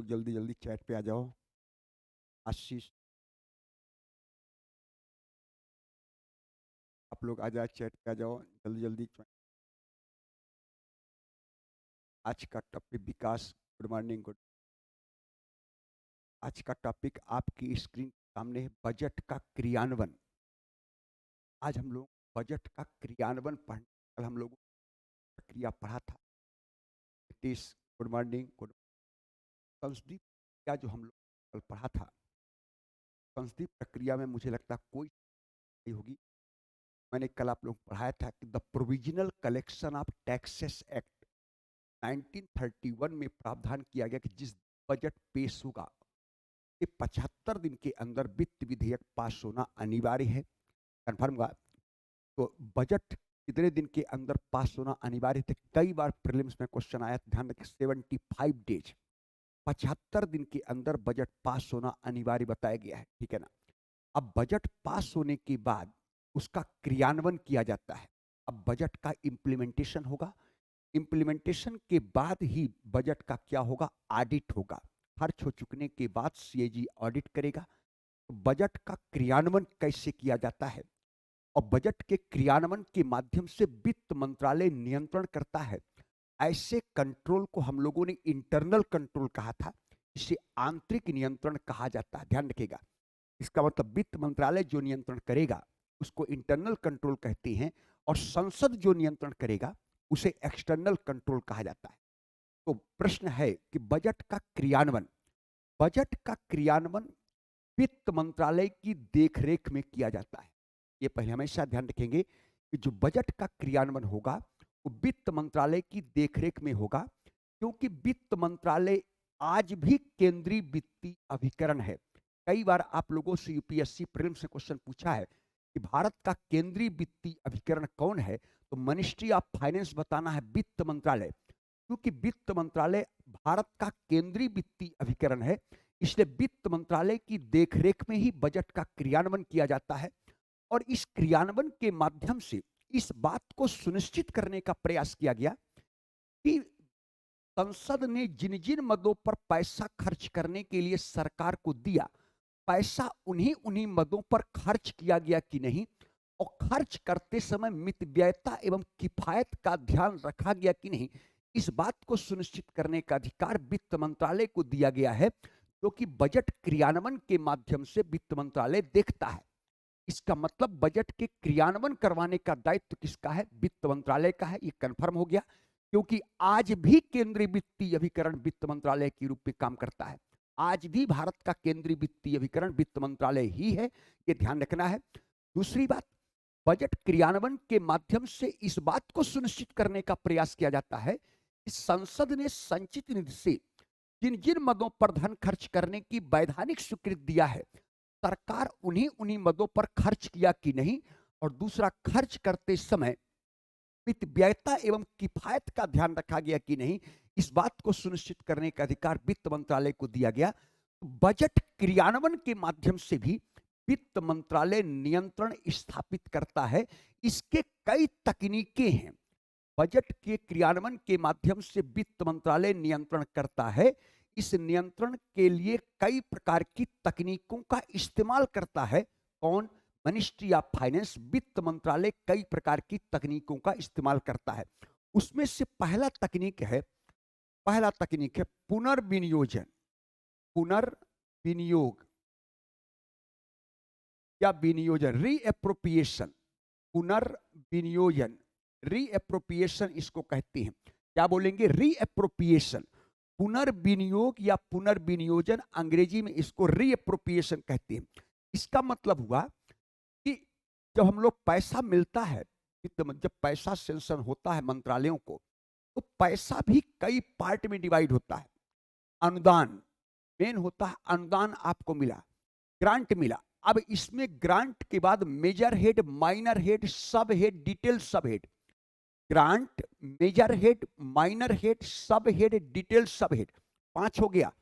तो जल्दी जल्दी चैट पे आ जाओ। आशीष, आप लोग आ जाए, चैट पे आ जाओ जल्दी जल्दी। आज का टॉपिक विकास, गुड मॉर्निंग। गुड। आज का टॉपिक आपकी स्क्रीन के सामने है, बजट का क्रियान्वयन। आज हम लोग बजट का क्रियान्वयन पढ़, कल हम लोग प्रक्रिया पढ़ा था। Nitish, good morning. गुड। संसदीय प्रक्रिया जो हम लोग कल पढ़ा था, संसदीय प्रक्रिया में मुझे लगता कोई नहीं होगी। मैंने कल आप लोग पढ़ाया था कि the provisional collection of taxes act 1931 में प्रावधान किया गया कि जिस बजट पेश होगा ये 75 दिन के अंदर वित्त विधेयक पास होना अनिवार्य है। कन्फर्म हुआ। तो बजट कितने दिन के अंदर पास होना अनिवार्य थे? कई बार प्रीलिम्स में क्वेश्चन आया, ध्यान रखिए। 75 डेज, 75 दिन के अंदर बजट पास होना अनिवार्य बताया गया है, ठीक है ना। अब बजट पास होने के बाद उसका क्रियान्वयन किया जाता है। अब बजट का इंप्लीमेंटेशन होगा। इंप्लीमेंटेशन के बाद ही बजट का क्या होगा? ऑडिट होगा। खर्च हो चुकने के बाद सीएजी ऑडिट करेगा। तो बजट का क्रियान्वयन कैसे किया जाता है? और बजट के क्रियान्वयन के माध्यम से वित्त मंत्रालय नियंत्रण करता है। ऐसे कंट्रोल को हम लोगों ने इंटरनल कंट्रोल कहा था, इसे आंतरिक नियंत्रण कहा जाता है। ध्यान रखिएगा, इसका मतलब वित्त मंत्रालय जो नियंत्रण करेगा उसको इंटरनल कंट्रोल कहते हैं, और संसद जो नियंत्रण करेगा उसे एक्सटर्नल कंट्रोल कहा जाता है। तो प्रश्न है कि बजट का क्रियान्वयन, बजट का क्रियान्वयन वित्त मंत्रालय की देखरेख में किया जाता है। ये पहले हमेशा ध्यान रखेंगे कि जो बजट का क्रियान्वयन होगा वो वित्त मंत्रालय की देखरेख में होगा, क्योंकि वित्त मंत्रालय आज भी केंद्रीय वित्तीय अभिकरण है। कई बार आप लोगों से यूपीएससी प्रीलिम्स से क्वेश्चन पूछा है कि भारत का केंद्रीय वित्तीय अभिकरण कौन है, तो मिनिस्ट्री ऑफ फाइनेंस बताना है, वित्त मंत्रालय। क्योंकि वित्त मंत्रालय भारत का केंद्रीय वित्तीय अभिकरण है, इसलिए वित्त मंत्रालय की देखरेख में ही बजट का क्रियान्वयन किया जाता है। और इस क्रियान्वयन के माध्यम से इस बात को सुनिश्चित करने का प्रयास किया गया कि संसद ने जिन जिन मदों पर पैसा खर्च करने के लिए सरकार को दिया, पैसा उन्हीं उन्हीं मदों पर खर्च किया गया कि नहीं, और खर्च करते समय मितव्ययता एवं किफायत का ध्यान रखा गया कि नहीं, इस बात को सुनिश्चित करने का अधिकार वित्त मंत्रालय को दिया गया है, जो कि बजट क्रियान्वयन के माध्यम से वित्त मंत्रालय देखता है। इसका मतलब बजट के क्रियान्वयन करवाने का दायित्व किसका है? वित्त मंत्रालय का है। ये कंफर्म हो गया, क्योंकि आज भी केंद्रीय वित्तीय अभिकरण वित्त मंत्रालय के रूप में काम करता है। आज भी भारत का केंद्रीय वित्तीय अभिकरण वित्त मंत्रालय ही है, ये ध्यान रखना है। दूसरी बात, बजट क्रियान्वयन के माध्यम से इस बात को सुनिश्चित करने का प्रयास किया जाता है कि संसद ने संचित निधि से जिन जिन मदों पर धन खर्च करने की वैधानिक स्वीकृति दिया है, सरकार उन्हीं उन्हीं मदों पर खर्च किया कि नहीं, और दूसरा, खर्च करते समय मितव्ययता एवं किफायत का ध्यान रखा गया कि नहीं, इस बात को सुनिश्चित करने का अधिकार वित्त मंत्रालय को दिया गया। बजट क्रियान्वयन के माध्यम से भी वित्त मंत्रालय नियंत्रण स्थापित करता है। इसके कई तकनीकें हैं। बजट के क्रियान्वयन के माध्यम से वित्त मंत्रालय नियंत्रण करता है। इस नियंत्रण के लिए कई प्रकार की तकनीकों का इस्तेमाल करता है। कौन? मिनिस्ट्री ऑफ फाइनेंस, वित्त मंत्रालय कई प्रकार की तकनीकों का इस्तेमाल करता है। उसमें से पहला तकनीक है पुनर्विनियोजन, पुनर्विनियोग या विनियोजन, रीएप्रोप्रिएशन। पुनर्विनियोजन, रीएप्रोप्रिएशन इसको कहते हैं। क्या बोलेंगे? रीएप्रोप्रिएशन। पुनर्विनियोग या पुनर्विनियोजन, अंग्रेजी में इसको रीएप्रोप्रिएशन कहते हैं। इसका मतलब हुआ कि जब हम लोग पैसा मिलता है, जब पैसा सेंक्शन होता है मंत्रालयों को, तो पैसा भी कई पार्ट में डिवाइड होता है। अनुदान मेन होता है, अनुदान आपको मिला, ग्रांट मिला। अब इसमें ग्रांट के बाद major head, minor head, sub head, detail sub head. Grant, major head, minor head, sub head, detail sub head, 5 हो गया।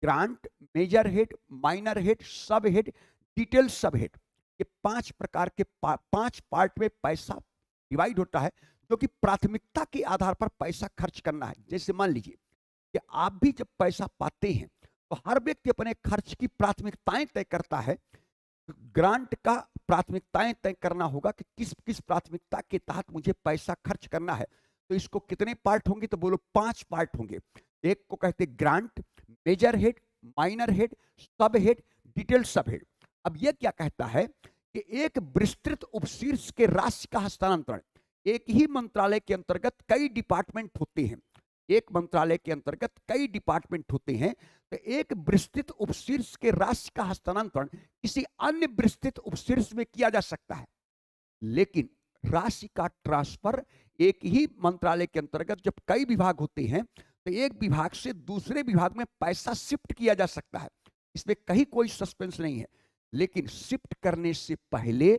Grant, major head, minor head, sub head, detail sub head, ये 5 प्रकार के 5 पार्ट में पैसा divide होता है, जो कि प्राथमिकता के आधार पर पैसा खर्च करना है। जैसे मान लीजिए कि आप भी जब पैसा पाते हैं तो हर व्यक्ति अपने खर्च की प्राथमिकताएं तय करता है। ग्रांट का प्राथमिकताएं तय करना होगा कि किस किस प्राथमिकता के तहत मुझे पैसा खर्च करना है। तो इसको कितने पार्ट होंगे, तो बोलो 5 पार्ट होंगे। एक को कहते हैं grant, major head, minor head, sub head, detail sub head. अब यह क्या कहता है कि एक विस्तृत उपशीर्ष के राशि का हस्तांतरण, एक ही मंत्रालय के अंतर्गत कई डिपार्टमेंट होते हैं, एक मंत्रालय के अंतर्गत कई डिपार्टमेंट होते हैं, तो एक विस्तृत उपशीर्ष के राशि का हस्तांतरण किसी अन्य विस्तृत उपशीर्ष में किया जा सकता है। लेकिन राशि का ट्रांसफर एक ही मंत्रालय के अंतर्गत जब कई विभाग होते हैं तो एक विभाग से दूसरे विभाग में पैसा शिफ्ट किया जा सकता है, इसमें कहीं कोई सस्पेंस नहीं है। लेकिन शिफ्ट करने से पहले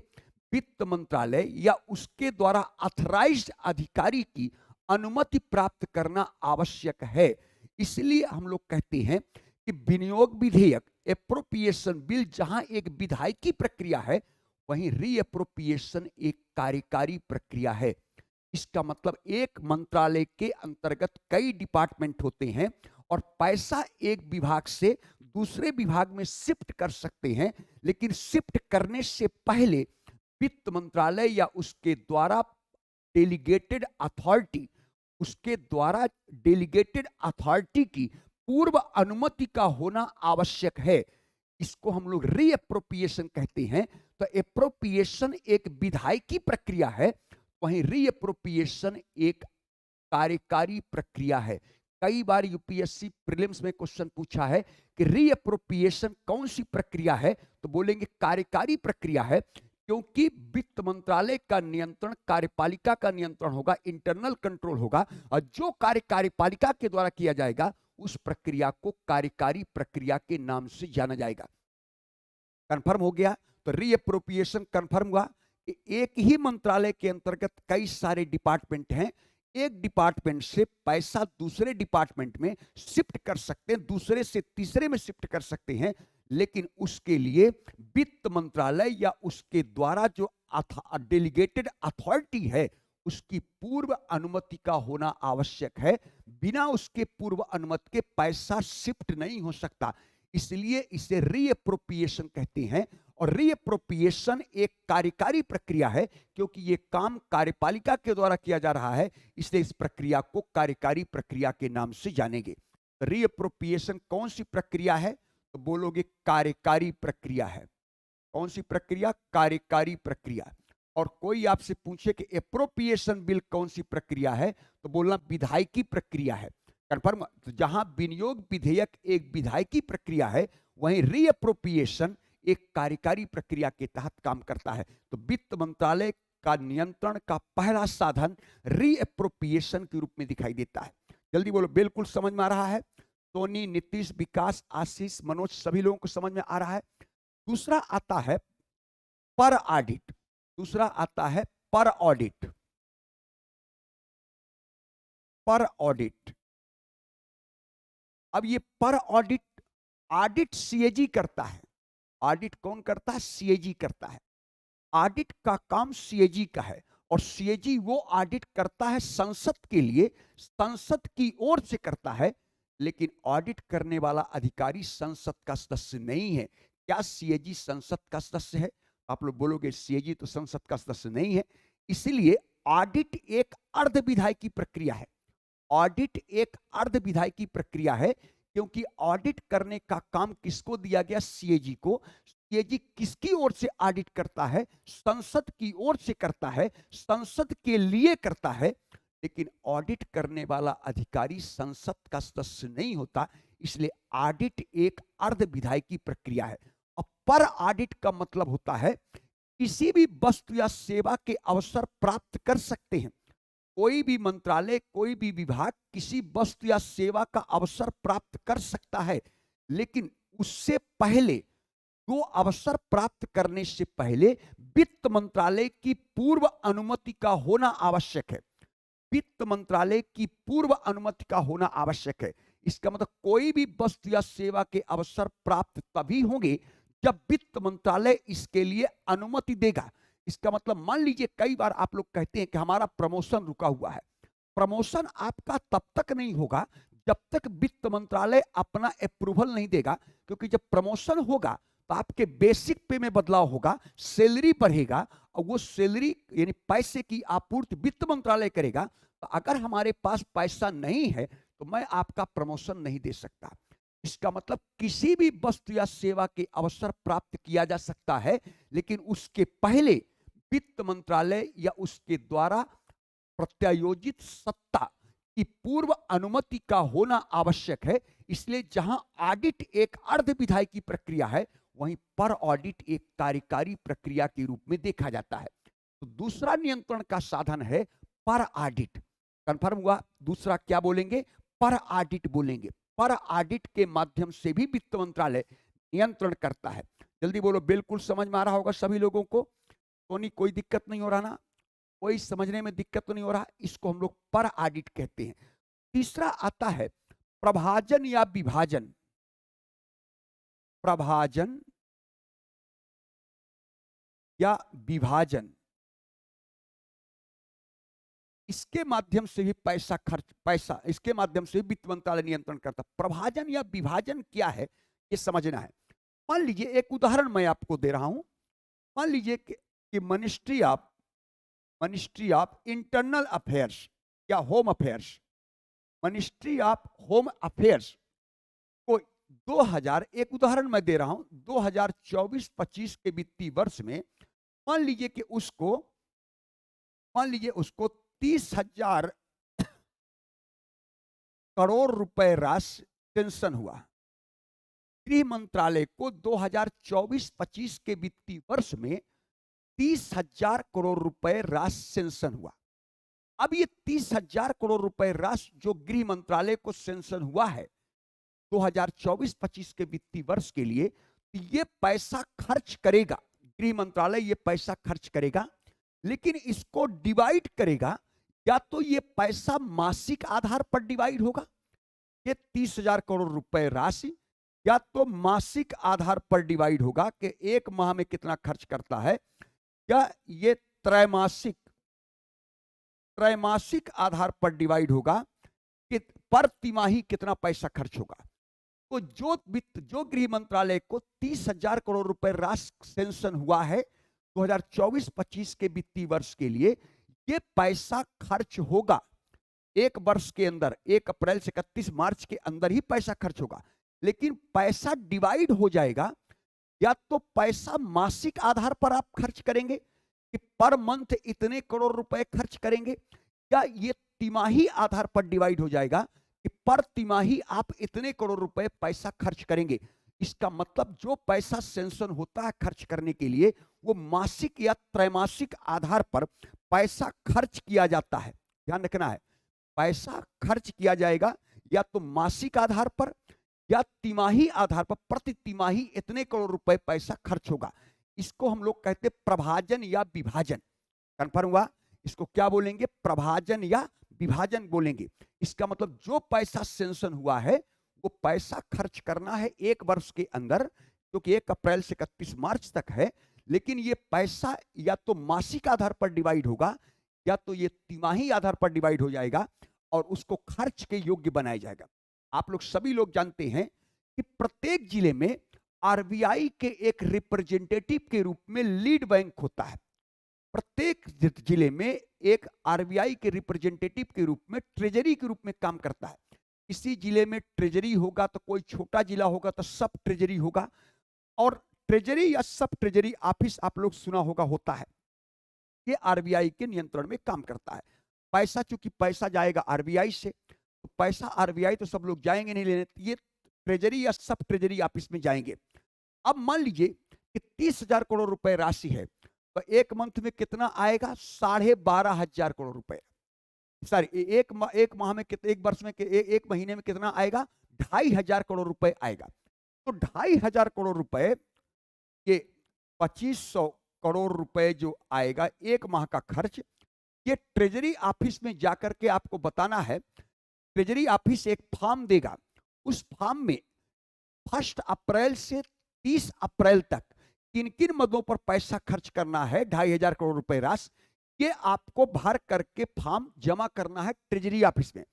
वित्त मंत्रालय या उसके द्वारा ऑथराइज्ड अधिकारी की अनुमति प्राप्त करना आवश्यक है। इसलिए हम लोग कहते हैं कि विनियोग विधेयक, एप्रोप्रिएशन बिल जहां एक विधायिकी प्रक्रिया है, वहीं रीएप्रोप्रिएशन एक कार्यकारी प्रक्रिया है। इसका मतलब एक मंत्रालय के अंतर्गत कई डिपार्टमेंट होते हैं और पैसा एक विभाग से दूसरे विभाग में शिफ्ट कर सकते हैं, लेकिन शिफ्ट करने से पहले वित्त मंत्रालय या उसके द्वारा डेलीगेटेड अथॉरिटी, उसके द्वारा डेलीगेटेड अथॉरिटी की पूर्व अनुमति का होना आवश्यक है। इसको हम लोग रीएप्रोप्रिएशन कहते हैं। तो एप्रोप्रिएशन एक विधायिकी प्रक्रिया है, वहीं रीएप्रोप्रिएशन एक कार्यकारी प्रक्रिया है। कई बार यूपीएससी प्रीलिम्स में क्वेश्चन पूछा है कि रीएप्रोप्रिएशन कौन सी प्रक्रिया है, तो बोलेंगे कार्यकारी प्रक्रिया है, क्योंकि वित्त मंत्रालय का नियंत्रण कार्यपालिका का नियंत्रण होगा, इंटरनल कंट्रोल होगा, और जो कार्य कार्यपालिका के द्वारा किया जाएगा उस प्रक्रिया को कार्यकारी प्रक्रिया के नाम से जाना जाएगा। कंफर्म हो गया? तो रीएप्रोप्रिएशन कंफर्म हुआ कि एक ही मंत्रालय के अंतर्गत कई सारे डिपार्टमेंट हैं, एक डिपार्टमेंट से पैसा दूसरे डिपार्टमेंट में शिफ्ट कर सकते हैं, दूसरे से तीसरे में शिफ्ट कर सकते हैं, लेकिन उसके लिए वित्त मंत्रालय या उसके द्वारा जो डेलीगेटेड अथॉरिटी है उसकी पूर्व अनुमति का होना आवश्यक है। बिना उसके पूर्व अनुमति के पैसा शिफ्ट नहीं हो सकता, इसलिए इसे रीएप्रोप्रिएशन कहते हैं। और रीएप्रोप्रिएशन एक कार्यकारी प्रक्रिया है, क्योंकि यह काम कार्यपालिका के द्वारा किया जा रहा है, इसलिए इस प्रक्रिया को कार्यकारी प्रक्रिया के नाम से जानेंगे। रीएप्रोप्रिएशन कौन सी प्रक्रिया है, तो बोलोगे कार्यकारी प्रक्रिया है। कौन सी प्रक्रिया? कार्यकारी प्रक्रिया। और कोई आपसे पूछे कि एप्रोप्रिएशन बिल कौन सी प्रक्रिया है, तो बोलना विधायिकी प्रक्रिया है। कंफर्म? तो जहां विनियोग विधेयक एक विधायिकी प्रक्रिया है, वहीं रीएप्रोप्रिएशन एक कार्यकारी प्रक्रिया के तहत काम करता है। तो वित्त मंत्रालय का नियंत्रण का पहला साधन रीएप्रोप्रिएशन के रूप में दिखाई देता है। जल्दी बोलो, बिल्कुल समझ में आ रहा है? सोनी, नीतीश, विकास, आशीष, मनोज, सभी लोगों को समझ में आ रहा है? दूसरा आता है पर ऑडिट। दूसरा आता है पर ऑडिट। पर ऑडिट। अब ये पर ऑडिट, ऑडिट सीएजी करता है। ऑडिट कौन करता है? सीएजी करता है। ऑडिट का काम सीएजी का है, और सीएजी वो ऑडिट करता है संसद के लिए, संसद की ओर से करता है, लेकिन ऑडिट करने वाला अधिकारी संसद का सदस्य नहीं है। क्या सीएजी संसद का सदस्य है? आप लोग बोलोगे सीएजी तो संसद का सदस्य नहीं है। इसलिए ऑडिट एक अर्ध विधायिकी प्रक्रिया है। ऑडिट एक अर्ध विधायिकी प्रक्रिया है, क्योंकि ऑडिट करने का काम किसको दिया गया? सीएजी को। सीएजी किसकी ओर से ऑडिट करता है? संसद की ओर से करता है, संसद के लिए करता है, लेकिन ऑडिट करने वाला अधिकारी संसद का सदस्य नहीं होता, इसलिए ऑडिट एक अर्ध विधायिकी प्रक्रिया है। अब पर ऑडिट का मतलब होता है किसी भी वस्तु या सेवा के अवसर प्राप्त कर सकते हैं। कोई भी मंत्रालय, कोई भी विभाग किसी वस्तु या सेवा का अवसर प्राप्त कर सकता है, लेकिन उससे पहले, वो अवसर प्राप्त करने से पहले वित्त मंत्रालय की पूर्व अनुमति का होना आवश्यक है। वित्त मंत्रालय की पूर्व अनुमति का होना आवश्यक है। इसका मतलब कोई भी वस्तु या सेवा के अवसर प्राप्त तभी होंगे जब वित्त मंत्रालय इसके लिए अनुमति देगा। इसका मतलब मान लीजिए कई बार आप लोग कहते हैं कि हमारा प्रमोशन रुका हुआ है। प्रमोशन आपका तब तक नहीं होगा जब तक वित्त मंत्रालय अपना अप्रूवल नहीं देगा, क्योंकि जब प्रमोशन होगा तो आपके बेसिक पे में बदलाव होगा, सैलरी बढ़ेगा, और वो सैलरी यानी पैसे की आपूर्ति वित्त मंत्रालय करेगा। तो अगर हमारे पास पैसा नहीं है तो मैं आपका प्रमोशन नहीं दे सकता। इसका मतलब किसी भी वस्तु या सेवा के अवसर प्राप्त किया जा सकता है, लेकिन उसके पहले वित्त मंत्रालय या उसके द्वारा प्रत्यायोजित सत्ता की पूर्व अनुमति का होना आवश्यक है। इसलिए जहां ऑडिट एक अर्ध विधायी की प्रक्रिया है, वहीं पर ऑडिट एक कार्यकारी प्रक्रिया के रूप में देखा जाता है। तो दूसरा नियंत्रण का साधन है पर ऑडिट। कंफर्म हुआ? दूसरा क्या बोलेंगे? पर ऑडिट बोलेंगे। पर ऑडिट के माध्यम से भी वित्त मंत्रालय नियंत्रण करता है। जल्दी बोलो, बिल्कुल समझ में आ रहा होगा सभी लोगों को? तो नहीं, कोई दिक्कत नहीं हो रहा ना? कोई समझने में दिक्कत तो नहीं हो रहा? इसको हम लोग पर ऑडिट कहते हैं। तीसरा आता है प्रभाजन या विभाजन। प्रभाजन या विभाजन, इसके माध्यम से भी पैसा इसके माध्यम से वित्त मंत्रालय नियंत्रण करता। प्रभाजन या विभाजन क्या है, ये समझना है। मान लीजिए एक उदाहरण मैं आपको दे रहा हूं। मान लीजिए कि मिनिस्ट्री ऑफ इंटरनल अफेयर्स या home affairs, ministry of home affairs को 2000, एक उदाहरण मैं दे रहा हूं, 2024-25 के वित्तीय वर्ष में मान लीजिए उसको 30,000 करोड़ रुपए राशि सेंक्शन हुआ। गृह मंत्रालय को 2024-25 के वित्तीय वर्ष में 30,000 करोड़ रुपए राशि सेंक्शन हुआ। अब ये 30,000 करोड़ रुपए राशि जो गृह मंत्रालय को सेंक्शन हुआ है 2024-25 के वित्तीय वर्ष के लिए, तो ये पैसा खर्च करेगा गृह मंत्रालय, ये पैसा खर्च करेगा, लेकिन इसको डिवाइड करेगा। या तो ये पैसा मासिक आधार पर डिवाइड होगा, ये 30,000 करोड़ रुपए राशि, या तो मासिक आधार पर डिवाइड होगा कि एक माह में कितना खर्च करता है, या ये त्रैमासिक आधार पर डिवाइड होगा कि पर तिमाही कितना पैसा खर्च होगा। तो जो गृह मंत्रालय को 30,000 करोड़ रुपए राशि सेंक्शन हुआ है 2024-25 के वित्तीय वर्ष के लिए, ये पैसा खर्च होगा एक वर्ष के अंदर, 1 अप्रैल से 31 मार्च के अंदर ही पैसा खर्च होगा। लेकिन पैसा डिवाइड हो जाएगा, या तो पैसा मासिक आधार पर आप खर्च करेंगे कि पर मंथ इतने करोड़ रुपए खर्च करेंगे, या ये तिमाही आधार पर डिवाइड हो जाएगा कि पर तिमाही आप इतने करोड़ रुपए पैसा खर्च करेंगे। इसका मतलब जो पैसा सेंक्शन होता है खर्च करने के लिए, वो मासिक या त्रैमासिक आधार पर पैसा खर्च किया जाता है। ध्यान रखना है, पैसा खर्च किया जाएगा या तो मासिक आधार पर या तिमाही आधार पर, प्रति तिमाही इतने करोड़ रुपए पैसा खर्च होगा। इसको हम लोग कहते प्रभाजन या विभाजन। कंफर्म हुआ? इसको क्या बोलेंगे? प्रभाजन या विभाजन बोलेंगे। इसका मतलब जो पैसा सेंक्शन हुआ है वो पैसा खर्च करना है एक वर्ष के अंदर, जो कि 1 अप्रैल से 31 मार्च तक है, लेकिन ये पैसा या तो मासिक आधार पर डिवाइड होगा या तो ये तिमाही आधार पर डिवाइड हो जाएगा और उसको खर्च के योग्य बनाया जाएगा। आप लोग सभी लोग जानते हैं कि प्रत्येक जिले में आरबीआई के एक रिप्रेजेंटेटिव के रूप में लीड बैंक होता है। प्रत्येक जिले में एक आरबीआई के रिप्रेजेंटेटिव के रूप में ट्रेजरी के रूप में काम करता है। किसी जिले में ट्रेजरी होगा तो कोई छोटा जिला होगा तो सब ट्रेजरी होगा, और ट्रेजरी या सब ट्रेजरी ऑफिस आप लोग सुना होगा होता है, ये आरबीआई के नियंत्रण में काम करता है। पैसा, चूंकि पैसा जाएगा आरबीआई से, तो पैसा आरबीआई तो सब लोग जाएंगे नहीं लेने, ये ट्रेजरी या सब ट्रेजरी ऑफिस में जाएंगे। अब मान लीजिए कि 30,000 करोड़ रुपए राशि है, तो एक मंथ में कितना आएगा? 12,500 करोड़ रुपए। सॉरी, एक माह में एक वर्ष में एक महीने में कितना आएगा? 2,500 करोड़ रुपए आएगा। तो 2,500 करोड़ रुपए के 2,500 करोड़ रुपए जो आएगा एक माह का खर्च, ये ट्रेजरी ऑफिस में जाकर के आपको बताना है। ट्रेजरी ऑफिस एक फॉर्म देगा, उस फॉर्म में 1 अप्रैल से 30 अप्रैल तक किन किन मदों पर पैसा खर्च करना है 2,500 करोड़ रुपए राशि, ये आपको भर करके फॉर्म जमा करना है ट्रेजरी ऑफिस में।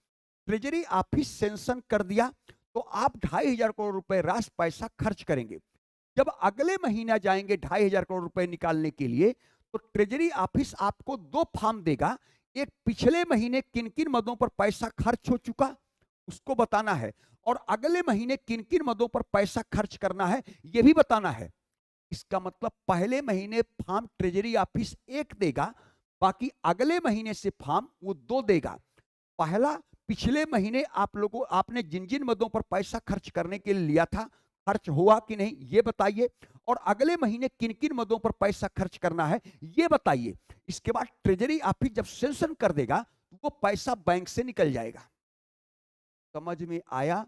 ट्रेजरी ऑफिस सेंशन कर दिया तो आप 2,500 करोड़ रुपए राशि पैसा खर्च करेंगे। जब अगले महीना जाएंगे 2,500 करोड़ रुपए निकालने के लिए, तो ट्रेजरी ऑफिस आपको दो फॉर्म देगा। एक पिछले महीने किन किन मदों पर पैसा खर्च हो चुका उसको बताना है, और अगले महीने किन किन मदों पर पैसा खर्च करना है यह भी बताना है। इसका मतलब पहले महीने फॉर्म ट्रेजरी ऑफिस एक देगा, बाकी अगले महीने से फॉर्म वो दो देगा। पहला, पिछले महीने आपने जिन जिन मदों पर पैसा खर्च करने के लिए लिया था, खर्च हुआ कि नहीं ये बताइए, और अगले महीने किन किन मदों पर पैसा खर्च करना है ये बताइए। इसके बाद ट्रेजरी ऑफिस जब सेंशन कर देगा तो वो पैसा बैंक से निकल जाएगा। समझ में आया?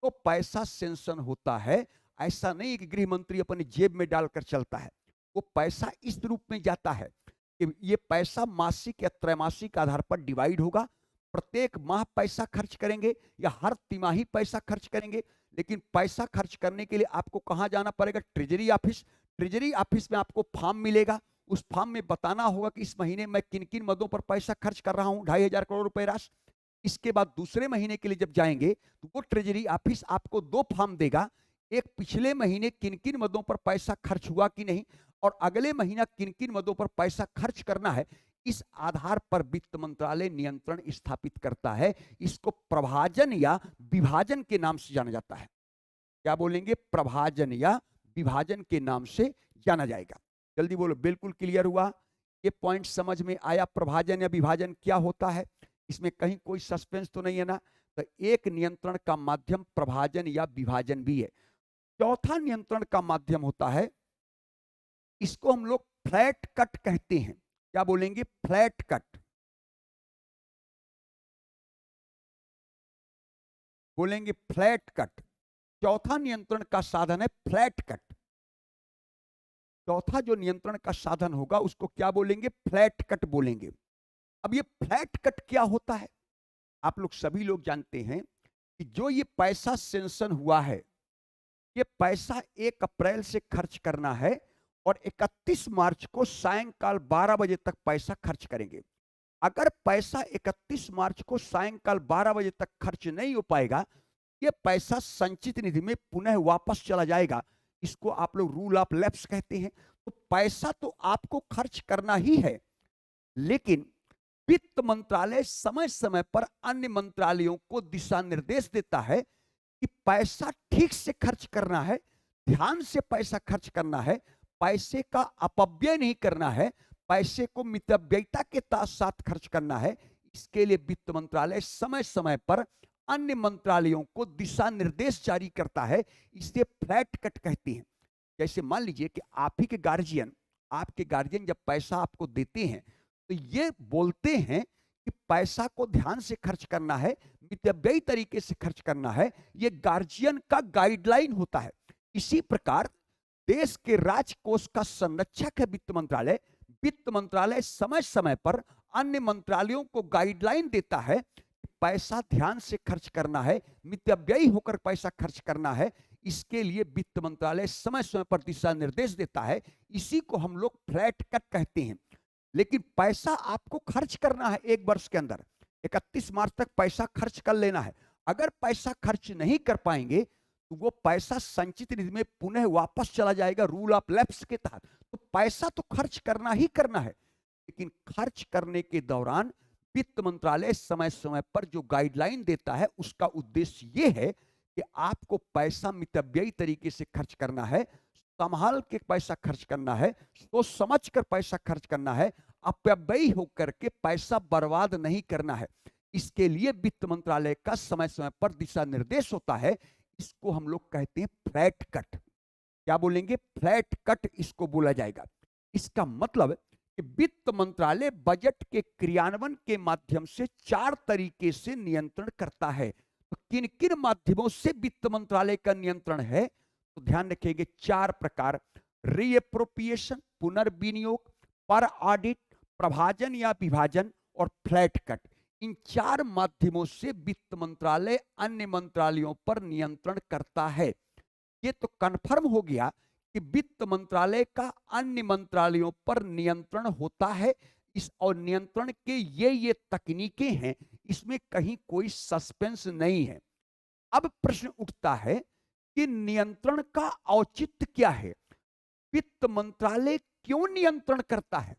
तो पैसा सेंशन होता है, ऐसा नहीं कि गृह मंत्री अपनी जेब में डालकर चलता है। वो पैसा इस रूप में जाता है कि ये पैसा मासिक या त्रैमासिक आधार पर डिवाइड होगा। प्रत्येक माह पैसा खर्च करेंगे या हर तिमाही पैसा खर्च करेंगे, लेकिन पैसा खर्च करने के लिए आपको कहां जाना पड़ेगा? Treasury office. ट्रेजरी ऑफिस में आपको फॉर्म मिलेगा, उस फॉर्म में बताना होगा कि इस महीने मैं किन किन मदों पर पैसा खर्च कर रहा हूं, 2,500 करोड़ रुपए राशि। इसके बाद दूसरे महीने के लिए जब जाएंगे तो वो ट्रेजरी ऑफिस आपको दो फॉर्म देगा। एक, पिछले महीने किन किन मदों पर पैसा खर्च हुआ कि नहीं, और अगले महीना किन किन मदों पर पैसा खर्च करना है। इस आधार पर वित्त मंत्रालय नियंत्रण स्थापित करता है। इसको प्रभाजन या विभाजन के नाम से जाना जाता है। क्या बोलेंगे? प्रभाजन या विभाजन के नाम से जाना जाएगा। जल्दी बोलो। बिल्कुल क्लियर हुआ? ये पॉइंट समझ में आया? प्रभाजन या विभाजन क्या होता है, इसमें कहीं कोई सस्पेंस तो नहीं है ना? तो एक नियंत्रण का माध्यम प्रभाजन या विभाजन भी है। चौथा नियंत्रण का माध्यम होता है, इसको हम लोग फ्लैट कट कहते हैं। क्या बोलेंगे? Flat cut. बोलेंगे फ्लैट कट। चौथा नियंत्रण का साधन है फ्लैट कट। चौथा जो नियंत्रण का साधन होगा उसको क्या बोलेंगे? फ्लैट कट बोलेंगे। अब ये फ्लैट कट क्या होता है? आप लोग सभी लोग जानते हैं कि जो ये पैसा सेंशन हुआ है, ये पैसा 1 अप्रैल से खर्च करना है और 31 मार्च को सायंकाल 12 बजे तक पैसा खर्च करेंगे। अगर पैसा 31 मार्च को सायंकाल 12 बजे तक खर्च नहीं हो पाएगा, ये पैसा संचित निधि में पुनः वापस चला जाएगा। इसको आप लोग रूल ऑफ लैप्स कहते हैं। तो पैसा तो आपको खर्च करना ही है, लेकिन वित्त मंत्रालय समय समय पर अन्य मंत्रालयों को दिशा निर्देश देता है कि पैसा ठीक से खर्च करना है, ध्यान से पैसा खर्च करना है, पैसे का अपव्यय नहीं करना है, पैसे को मितव्ययिता के साथ खर्च करना है। इसके लिए वित्त मंत्रालय समय समय पर अन्य मंत्रालयों को दिशा निर्देश जारी करता है। इसे फ्लैट कट कहते हैं। जैसे मान लीजिए कि आप ही के गार्जियन, आपके गार्जियन जब पैसा आपको देते हैं तो ये बोलते हैं कि पैसा को ध्यान से खर्च करना है, मितव्ययी तरीके से खर्च करना है। ये गार्जियन का गाइडलाइन होता है। इसी प्रकार देश के राजकोष का संरक्षक है वित्त मंत्रालय। वित्त मंत्रालय समय समय पर अन्य मंत्रालयों को गाइडलाइन देता है कि पैसा ध्यान से खर्च करना है, मितव्ययी होकर पैसा खर्च करना है। इसके लिए वित्त मंत्रालय समय समय पर दिशा निर्देश देता है। इसी को हम लोग फ्लैट कट कहते हैं। लेकिन पैसा आपको खर्च करना है एक वर्ष के अंदर, 31 मार्च तक पैसा खर्च कर लेना है। अगर पैसा खर्च नहीं कर पाएंगे तो वो पैसा संचित निधि में पुनः वापस चला जाएगा रूल ऑफ लैप्स के तहत। तो पैसा तो खर्च करना ही करना है, लेकिन खर्च करने के दौरान वित्त मंत्रालय समय समय पर जो गाइडलाइन देता है उसका उद्देश्य ये है कि आपको पैसा मितव्ययी तरीके से खर्च करना है, संभाल के पैसा खर्च करना है, सोच समझ कर पैसा खर्च करना है, अपव्ययी होकर के पैसा बर्बाद नहीं करना है। इसके लिए वित्त मंत्रालय का समय समय पर दिशा निर्देश होता है। इसको हम लोग कहते हैं फ्लैट कट। क्या बोलेंगे? फ्लैट कट इसको बोला जाएगा। इसका मतलब कि वित्त मंत्रालय बजट के क्रियान्वयन के माध्यम से 4 तरीके से नियंत्रण करता है। तो किन किन माध्यमों से वित्त मंत्रालय का नियंत्रण है? तो ध्यान रखेंगे 4 प्रकार। रीएप्रोप्रिएशन पुनर्विनियोग, पर ऑडिट, प्रभाजन या विभाजन और फ्लैट कट। इन 4 माध्यमों से वित्त मंत्रालय अन्य मंत्रालयों पर नियंत्रण करता है। ये तो कंफर्म हो गया कि वित्त मंत्रालय का अन्य मंत्रालयों पर नियंत्रण होता है इस और नियंत्रण के ये तकनीकें हैं, इसमें कहीं कोई सस्पेंस नहीं है। अब प्रश्न उठता है कि नियंत्रण का औचित्य क्या है? वित्त मंत्रालय क्यों नियंत्रण करता है?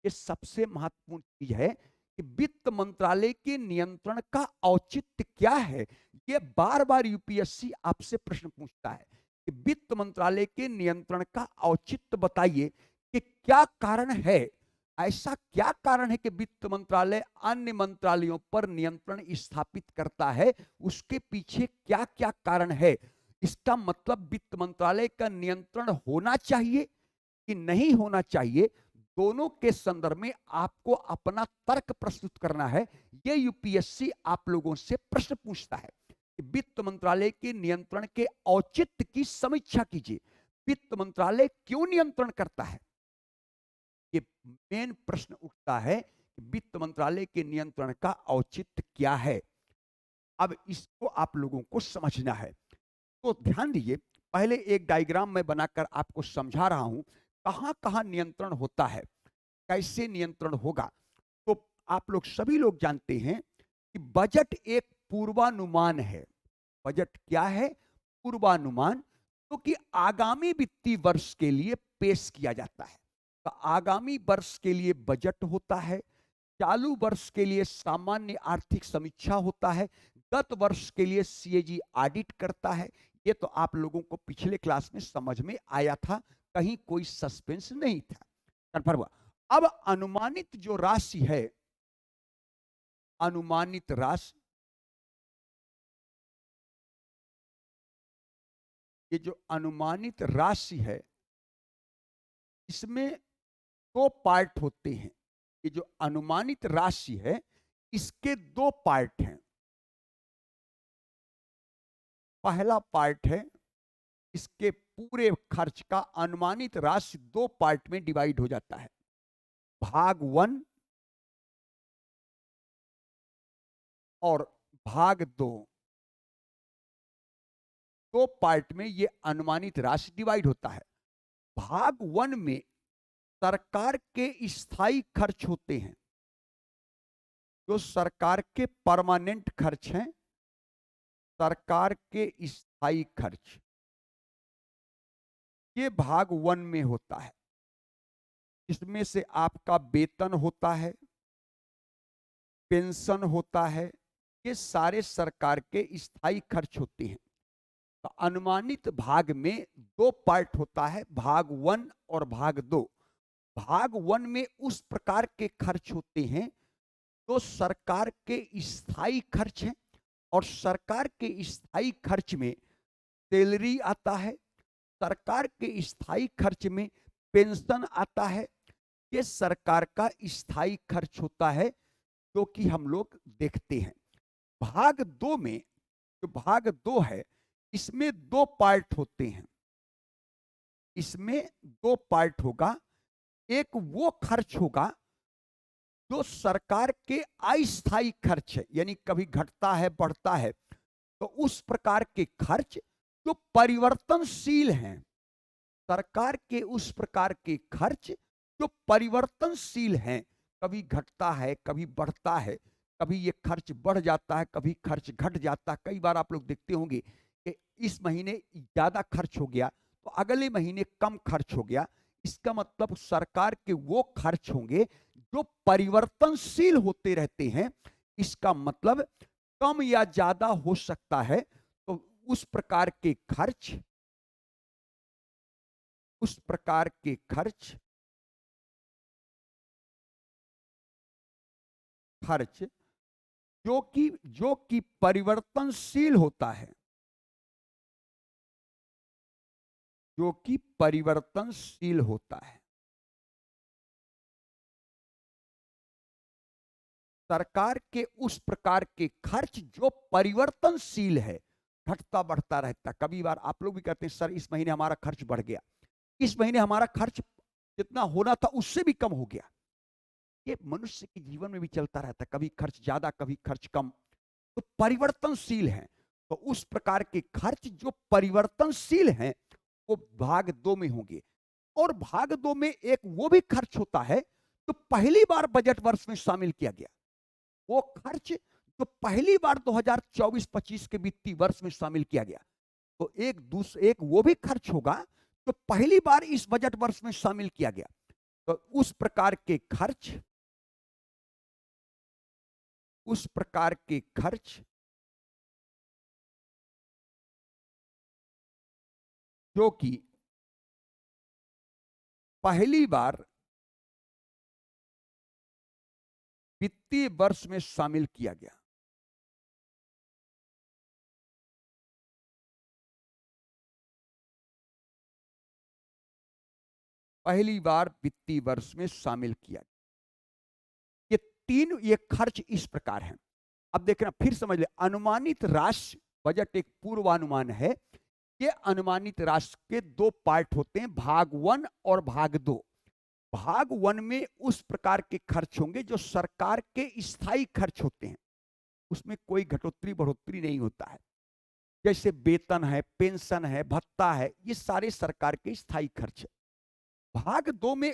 ये सबसे महत्वपूर्ण चीज है कि वित्त मंत्रालय के नियंत्रण का औचित्य क्या है। ये बार बार यूपीएससी आपसे प्रश्न पूछता है कि वित्त मंत्रालय के नियंत्रण का औचित्य बताइए कि क्या कारण है। ऐसा क्या कारण है कि वित्त मंत्रालय अन्य मंत्रालयों पर नियंत्रण स्थापित करता है? उसके पीछे क्या क्या कारण है? इसका मतलब वित्त मंत्रालय का नियंत्रण होना चाहिए कि नहीं होना चाहिए, दोनों के संदर्भ में आपको अपना तर्क प्रस्तुत करना है। यह यूपीएससी आप लोगों से प्रश्न पूछता है कि वित्त मंत्रालय के नियंत्रण के औचित्य की समीक्षा कीजिए। वित्त मंत्रालय क्यों नियंत्रण करता है? ये मेन प्रश्न उठता है कि वित्त मंत्रालय के नियंत्रण का औचित्य क्या है। अब इसको आप लोगों को समझना है, तो ध्यान दीजिए। पहले एक डायग्राम में बनाकर आपको समझा रहा हूं कहां कहां नियंत्रण होता है, कैसे नियंत्रण होगा। तो आप लोग सभी लोग जानते हैं कि बजट एक पूर्वानुमान है। बजट क्या है? पूर्वानुमान, तो कि आगामी वित्तीय वर्ष के लिए पेश किया जाता है। तो आगामी वर्ष के लिए बजट होता है, चालू वर्ष के लिए सामान्य आर्थिक समीक्षा होता है, गत वर्ष के लिए सीएजी ऑडिट करता है। ये तो आप लोगों को पिछले क्लास में समझ में आया था, कहीं कोई सस्पेंस नहीं था, कन्फर्म हुआ। अब अनुमानित जो राशि है, अनुमानित राशि, ये जो अनुमानित राशि है इसमें दो पार्ट होते हैं। ये जो अनुमानित राशि है इसके दो पार्ट हैं। पहला पार्ट है इसके पूरे खर्च का अनुमानित राशि दो पार्ट में डिवाइड हो जाता है, भाग 1 और भाग 2। दो पार्ट में ये अनुमानित राशि डिवाइड होता है। भाग 1 में सरकार के स्थायी खर्च होते हैं, जो सरकार के परमानेंट खर्च हैं, सरकार के स्थायी खर्च, ये भाग 1 में होता है। इसमें से आपका वेतन होता है, पेंशन होता है, ये सारे सरकार के स्थायी खर्च होते हैं। तो अनुमानित भाग में दो पार्ट होता है, भाग 1 और भाग 2। भाग 1 में उस प्रकार के खर्च होते हैं जो सरकार के स्थायी खर्च हैं, और सरकार के स्थायी खर्च में सैलरी आता है, सरकार के स्थायी खर्च में पेंशन आता है। ये सरकार का स्थायी खर्च होता है जो कि हम लोग देखते हैं। भाग 2 में, जो भाग 2 है, इसमें दो पार्ट होते हैं। इसमें दो पार्ट होगा। एक वो खर्च होगा जो सरकार के अस्थायी खर्च है, यानी कभी घटता है बढ़ता है, तो उस प्रकार के खर्च जो परिवर्तनशील हैं। सरकार के उस प्रकार के खर्च जो परिवर्तनशील हैं, कभी घटता है कभी बढ़ता है, कभी ये खर्च बढ़ जाता है कभी खर्च घट जाता है। कई बार आप लोग देखते होंगे कि इस महीने ज्यादा खर्च हो गया तो अगले महीने कम खर्च हो गया। इसका मतलब सरकार के वो खर्च होंगे जो परिवर्तनशील होते रहते हैं। इसका मतलब कम या ज्यादा हो सकता है। तो उस प्रकार के खर्च, उस प्रकार के खर्च खर्च जो कि परिवर्तनशील होता है, जो कि परिवर्तनशील होता है। सरकार के उस प्रकार के खर्च जो परिवर्तनशील है, घटता बढ़ता रहता। कभी बार आप लोग भी कहते हैं सर इस महीने हमारा खर्च बढ़ गया, इस महीने हमारा खर्च जितना होना था उससे भी कम हो गया। ये मनुष्य के जीवन में भी चलता रहता है, कभी खर्च ज्यादा कभी खर्च कम, तो परिवर्तनशील है। तो उस प्रकार के खर्च जो परिवर्तनशील हैं वो भाग 2 में होंगे। और भाग 2 में एक वो भी खर्च होता है जो पहली बार बजट वर्ष में शामिल किया गया, वो खर्च जो पहली बार 2024-25 के वित्तीय वर्ष में शामिल किया गया, तो एक वो भी खर्च होगा जो पहली बार इस बजट वर्ष में शामिल किया गया। तो उस प्रकार के खर्च जो कि पहली बार वित्तीय वर्ष में शामिल किया गया, पहली बार वित्तीय वर्ष में शामिल किया गया। ये खर्च इस प्रकार हैं। अब देखना, फिर समझ ले, अनुमानित राशि बजट एक पूर्वानुमान है। ये अनुमानित राशि के दो पार्ट होते हैं, भाग 1 और भाग 2। भाग 1 में उस प्रकार के खर्च होंगे जो सरकार के स्थायी खर्च होते हैं, उसमें कोई घटोत्तरी बढ़ोतरी नहीं होता है, जैसे वेतन है, पेंशन है, भत्ता है, ये सारे सरकार के स्थायी खर्च है। भाग 2 में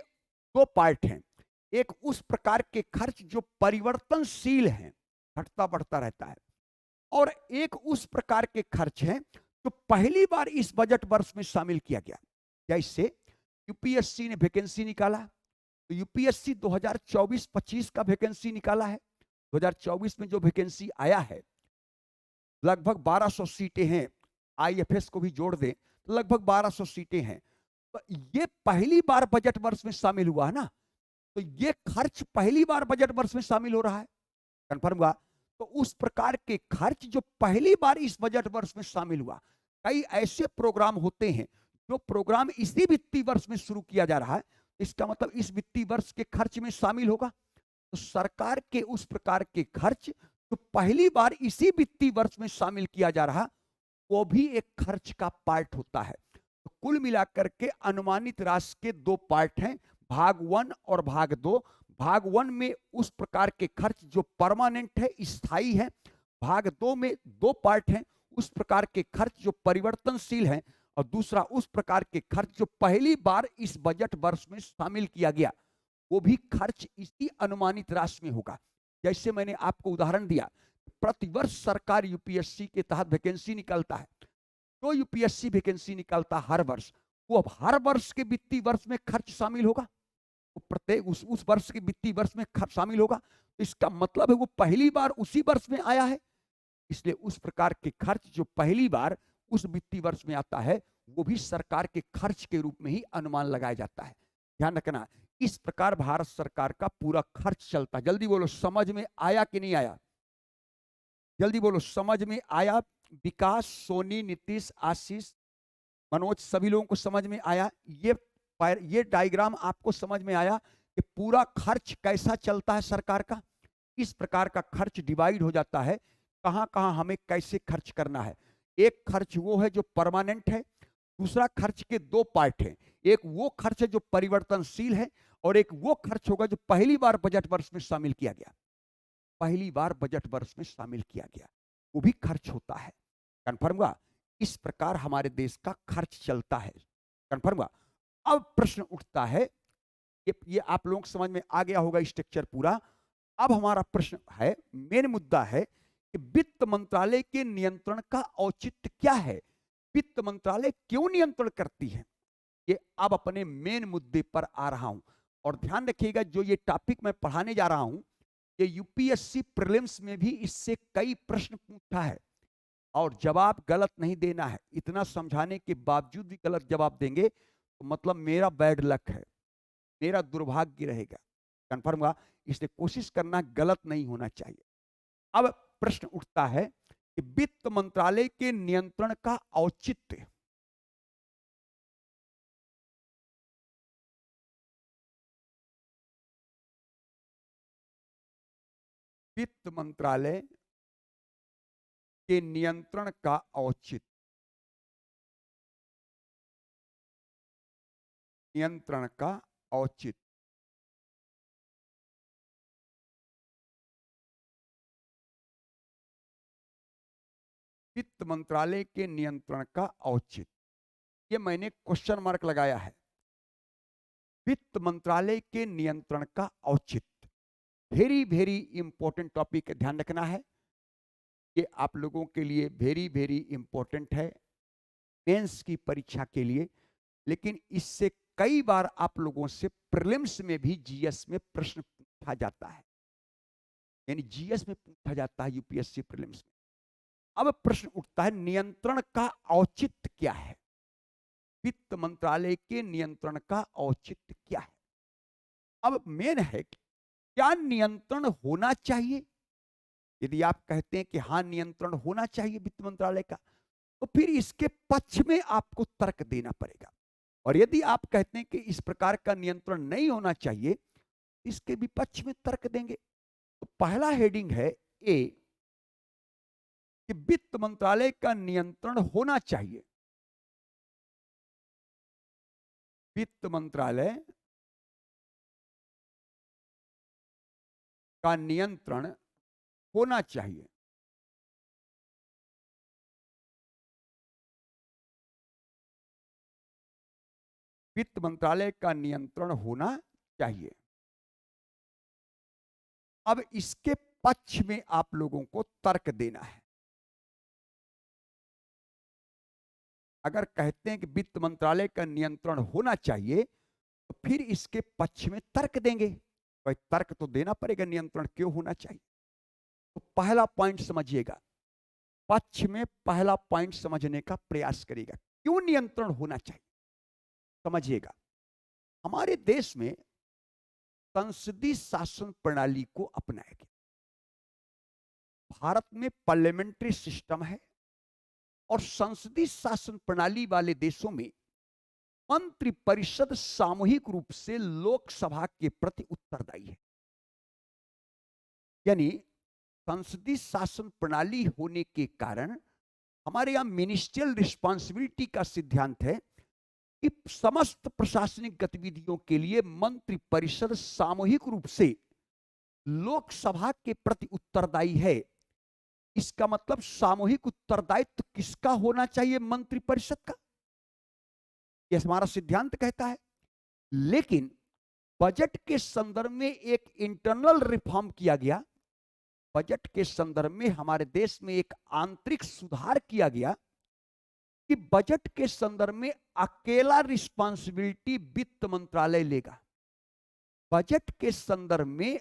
दो पार्ट हैं, एक उस प्रकार के खर्च जो परिवर्तनशील हैं, घटता बढ़ता रहता है, और एक उस प्रकार के खर्च हैं जो पहली बार इस बजट वर्ष में शामिल किया गया। जैसे यूपीएससी ने वैकेंसी निकाला, तो यूपीएससी 2024-25 का वैकेंसी निकाला है। 2024 में जो वैकेंसी आया है लगभग 1200 सीटें हैं, आईएफएस को भी जोड़ दें तो लगभग 1200 सीटें हैं। तो ये पहली बार बजट वर्ष में शामिल हुआ है ना, तो ये खर्च पहली बार बजट वर्ष में शामिल हो रहा है, कंफर्म हुआ। तो उस प्रकार के खर्च जो पहली बार इस बजट वर्ष में शामिल हुआ, कई ऐसे प्रोग्राम होते हैं जो प्रोग्राम इसी वित्तीय वर्ष में शुरू किया जा रहा है, इसका मतलब इस वित्तीय वर्ष के खर्च में शामिल होगा। तो सरकार के उस प्रकार के खर्च जो पहली बार इसी वित्तीय वर्ष में शामिल किया जा रहा, वो भी एक खर्च का पार्ट होता है। तो कुल मिलाकर के अनुमानित राशि के दो पार्ट हैं, भाग 1 और भाग 2। भाग 1 में उस प्रकार के खर्च जो परमानेंट है, स्थायी है। भाग 2 में दो पार्ट हैं, उस प्रकार के खर्च जो परिवर्तनशील हैं, और दूसरा उस प्रकार के खर्च जो पहली बार इस बजट वर्ष में शामिल किया गया, वो भी खर्च इसी अनुमानित राशि में होगा। जैसे मैंने आपको उदाहरण दिया, प्रतिवर्ष सरकार यूपीएससी के तहत वैकेंसी निकालता है, तो यूपीएससी वैकेंसी निकालता हर वर्ष, वो अब हर वर्ष के वित्तीय वर्ष में खर्च शामिल होगा, वो प्रत्येक उस वर्ष के वित्तीय वर्ष में खर्च शामिल होगा। तो इसका मतलब है वो पहली बार उसी वर्ष में आया है, इसलिए उस प्रकार के खर्च जो पहली बार उस वित्तीय वर्ष में आता है, वो भी सरकार के खर्च के रूप में ही अनुमान लगाया जाता है। ध्यान रखना, इस प्रकार भारत सरकार का पूरा खर्च चलता है। जल्दी बोलो, समझ में आया कि नहीं आया? जल्दी बोलो, समझ में आया? विकास, सोनी, नीतीश, आशीष, मनोज, सभी लोगों को समझ में आया? ये डायग्राम आपको समझ में आया कि पूरा खर्च कैसा चलता है सरकार का? इस प्रकार का खर्च डिवाइड हो जाता है, कहां कहां हमें कैसे खर्च करना है। एक खर्च वो है जो परमानेंट है, दूसरा खर्च के दो पार्ट हैं, एक वो खर्च है जो परिवर्तनशील है, और एक वो खर्च होगा जो पहली बार बजट वर्ष में शामिल किया गया। पहली बार बजट वर्ष में शामिल किया गया, वो भी खर्च होता है। कंफर्म हुआ? इस प्रकार हमारे देश का खर्च चलता है। कंफर्म हुआ? अब प्रश्न उठता है, ये आप लोगों को समझ में आ गया होगा स्ट्रक्चर पूरा। अब हमारा प्रश्न है, मेन मुद्दा है कि वित्त मंत्रालय के नियंत्रण का औचित्य क्या है? वित्त मंत्रालय क्यों नियंत्रण करती है? ये अब अपने मेन मुद्दे पर आ रहा हूं, और ध्यान रखिएगा, जो ये टॉपिक मैं पढ़ाने जा रहा हूं, ये यूपीएससी प्रीलिम्स में भी इससे कई प्रश्न पूछा है, और जवाब गलत नहीं देना है। इतना समझाने के बावजूद भी गलत जवाब देंगे तो मतलब मेरा बैड लक है, मेरा दुर्भाग्य रहेगा। कंफर्म हुआ? इसलिए कोशिश करना गलत नहीं होना चाहिए। अब प्रश्न उठता है कि वित्त मंत्रालय के नियंत्रण का औचित्य, वित्त मंत्रालय के नियंत्रण का औचित्य, नियंत्रण का औचित्य। वित्त मंत्रालय के नियंत्रण का औचित्य, ये मैंने क्वेश्चन मार्क लगाया है। वित्त मंत्रालय के नियंत्रण का औचित्य। वेरी वेरी इंपॉर्टेंट टॉपिक, ध्यान रखना है। ये आप लोगों के लिए वेरी वेरी इंपॉर्टेंट है मेंस की परीक्षा के लिए। लेकिन इससे कई बार आप लोगों से प्रीलिम्स में भी जीएस में प्रश्न पूछा जाता है, यानी जीएस में पूछा जाता है यूपीएससी प्रीलिम्स में। अब प्रश्न उठता है नियंत्रण का औचित्य क्या है, वित्त मंत्रालय के नियंत्रण का औचित्य क्या है। अब मेन है कि क्या नियंत्रण होना चाहिए। यदि आप कहते हैं कि हाँ नियंत्रण होना चाहिए वित्त मंत्रालय का, तो फिर इसके पक्ष में आपको तर्क देना पड़ेगा। और यदि आप कहते हैं कि इस प्रकार का नियंत्रण नहीं होना चाहिए, इसके विपक्ष में तर्क देंगे। तो पहला हेडिंग है ए कि वित्त मंत्रालय का नियंत्रण होना चाहिए। वित्त मंत्रालय का नियंत्रण होना चाहिए। वित्त मंत्रालय का नियंत्रण होना चाहिए। अब इसके पक्ष में आप लोगों को तर्क देना है। अगर कहते हैं कि वित्त मंत्रालय का नियंत्रण होना चाहिए, तो फिर इसके पक्ष में तर्क देंगे। भाई तर्क तो देना पड़ेगा, नियंत्रण क्यों होना चाहिए। तो पहला पॉइंट समझिएगा, पक्ष में पहला पॉइंट समझने का प्रयास करिएगा, क्यों नियंत्रण होना चाहिए। समझिएगा, हमारे देश में संसदीय शासन प्रणाली को अपनाया गया। भारत में पार्लियामेंट्री सिस्टम है और संसदीय शासन प्रणाली वाले देशों में मंत्रि परिषद सामूहिक रूप से लोकसभा के प्रति उत्तरदायी है। यानी संसदीय शासन प्रणाली होने के कारण हमारे यहां मिनिस्ट्रियल रिस्पांसिबिलिटी का सिद्धांत है कि समस्त प्रशासनिक गतिविधियों के लिए मंत्रि परिषद सामूहिक रूप से लोकसभा के प्रति उत्तरदायी है। इसका मतलब सामूहिक उत्तरदायित्व किसका होना चाहिए, मंत्रि परिषद का। यह हमारा सिद्धांत कहता है। लेकिन बजट के संदर्भ में एक इंटरनल रिफॉर्म किया गया। बजट के संदर्भ में हमारे देश में एक आंतरिक सुधार किया गया कि बजट के संदर्भ में अकेला रिस्पांसिबिलिटी वित्त मंत्रालय लेगा। बजट के संदर्भ में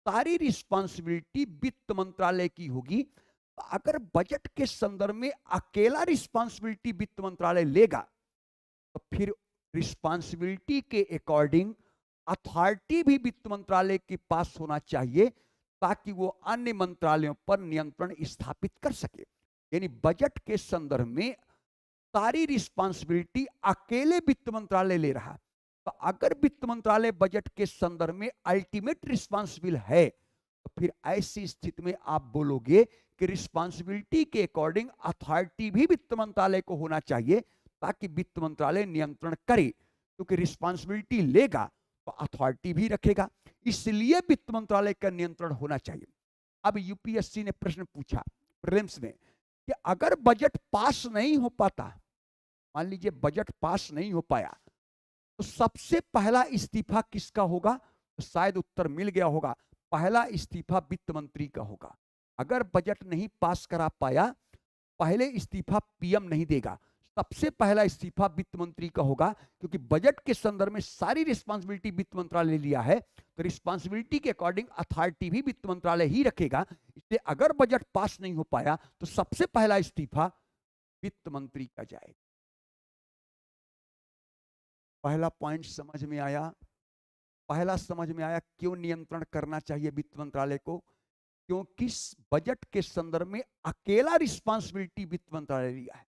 सारी रिस्पांसिबिलिटी वित्त मंत्रालय की होगी। तो अगर बजट के संदर्भ में अकेला रिस्पांसिबिलिटी वित्त मंत्रालय लेगा, तो फिर रिस्पांसिबिलिटी के अकॉर्डिंग अथॉरिटी भी वित्त मंत्रालय के पास होना चाहिए, ताकि वो अन्य मंत्रालयों पर नियंत्रण स्थापित कर सके। यानी बजट के संदर्भ में सारी रिस्पांसिबिलिटी अकेले वित्त मंत्रालय ले रहा। तो अगर वित्त मंत्रालय बजट के संदर्भ में अल्टीमेट रिस्पांसिबल है, तो फिर ऐसी स्थिति में आप बोलोगे कि रिस्पांसिबिलिटी के अकॉर्डिंग अथॉरिटी भी वित्त मंत्रालय को होना चाहिए, ताकि वित्त मंत्रालय नियंत्रण करे। क्योंकि रिस्पांसिबिलिटी लेगा तो अथॉरिटी भी रखेगा, इसलिए वित्त मंत्रालय का नियंत्रण होना चाहिए। अब यूपीएससी ने प्रश्न पूछा प्रीलिम्स में कि अगर बजट पास नहीं हो पाता, मान लीजिए बजट पास नहीं हो पाया, तो सबसे पहला इस्तीफा किसका होगा। तो शायद उत्तर मिल गया होगा, पहला इस्तीफा वित्त मंत्री का होगा। अगर बजट नहीं पास करा पाया, पहले इस्तीफा पीएम नहीं देगा, सबसे पहला इस्तीफा वित्त मंत्री का होगा। क्योंकि बजट के संदर्भ में सारी रिस्पांसिबिलिटी वित्त मंत्रालय लिया है, तो रिस्पांसिबिलिटी के अकॉर्डिंग अथॉरिटी भी वित्त मंत्रालय ही रखेगा। इसलिए अगर बजट पास नहीं हो पाया, तो सबसे पहला इस्तीफा वित्त मंत्री का जाएगा। पहला पॉइंट समझ में आया। पहला समझ में आया क्यों नियंत्रण करना चाहिए वित्त मंत्रालय को। क्योंकि बजट के संदर्भ में अकेला रिस्पांसिबिलिटी वित्त मंत्रालय लिया है।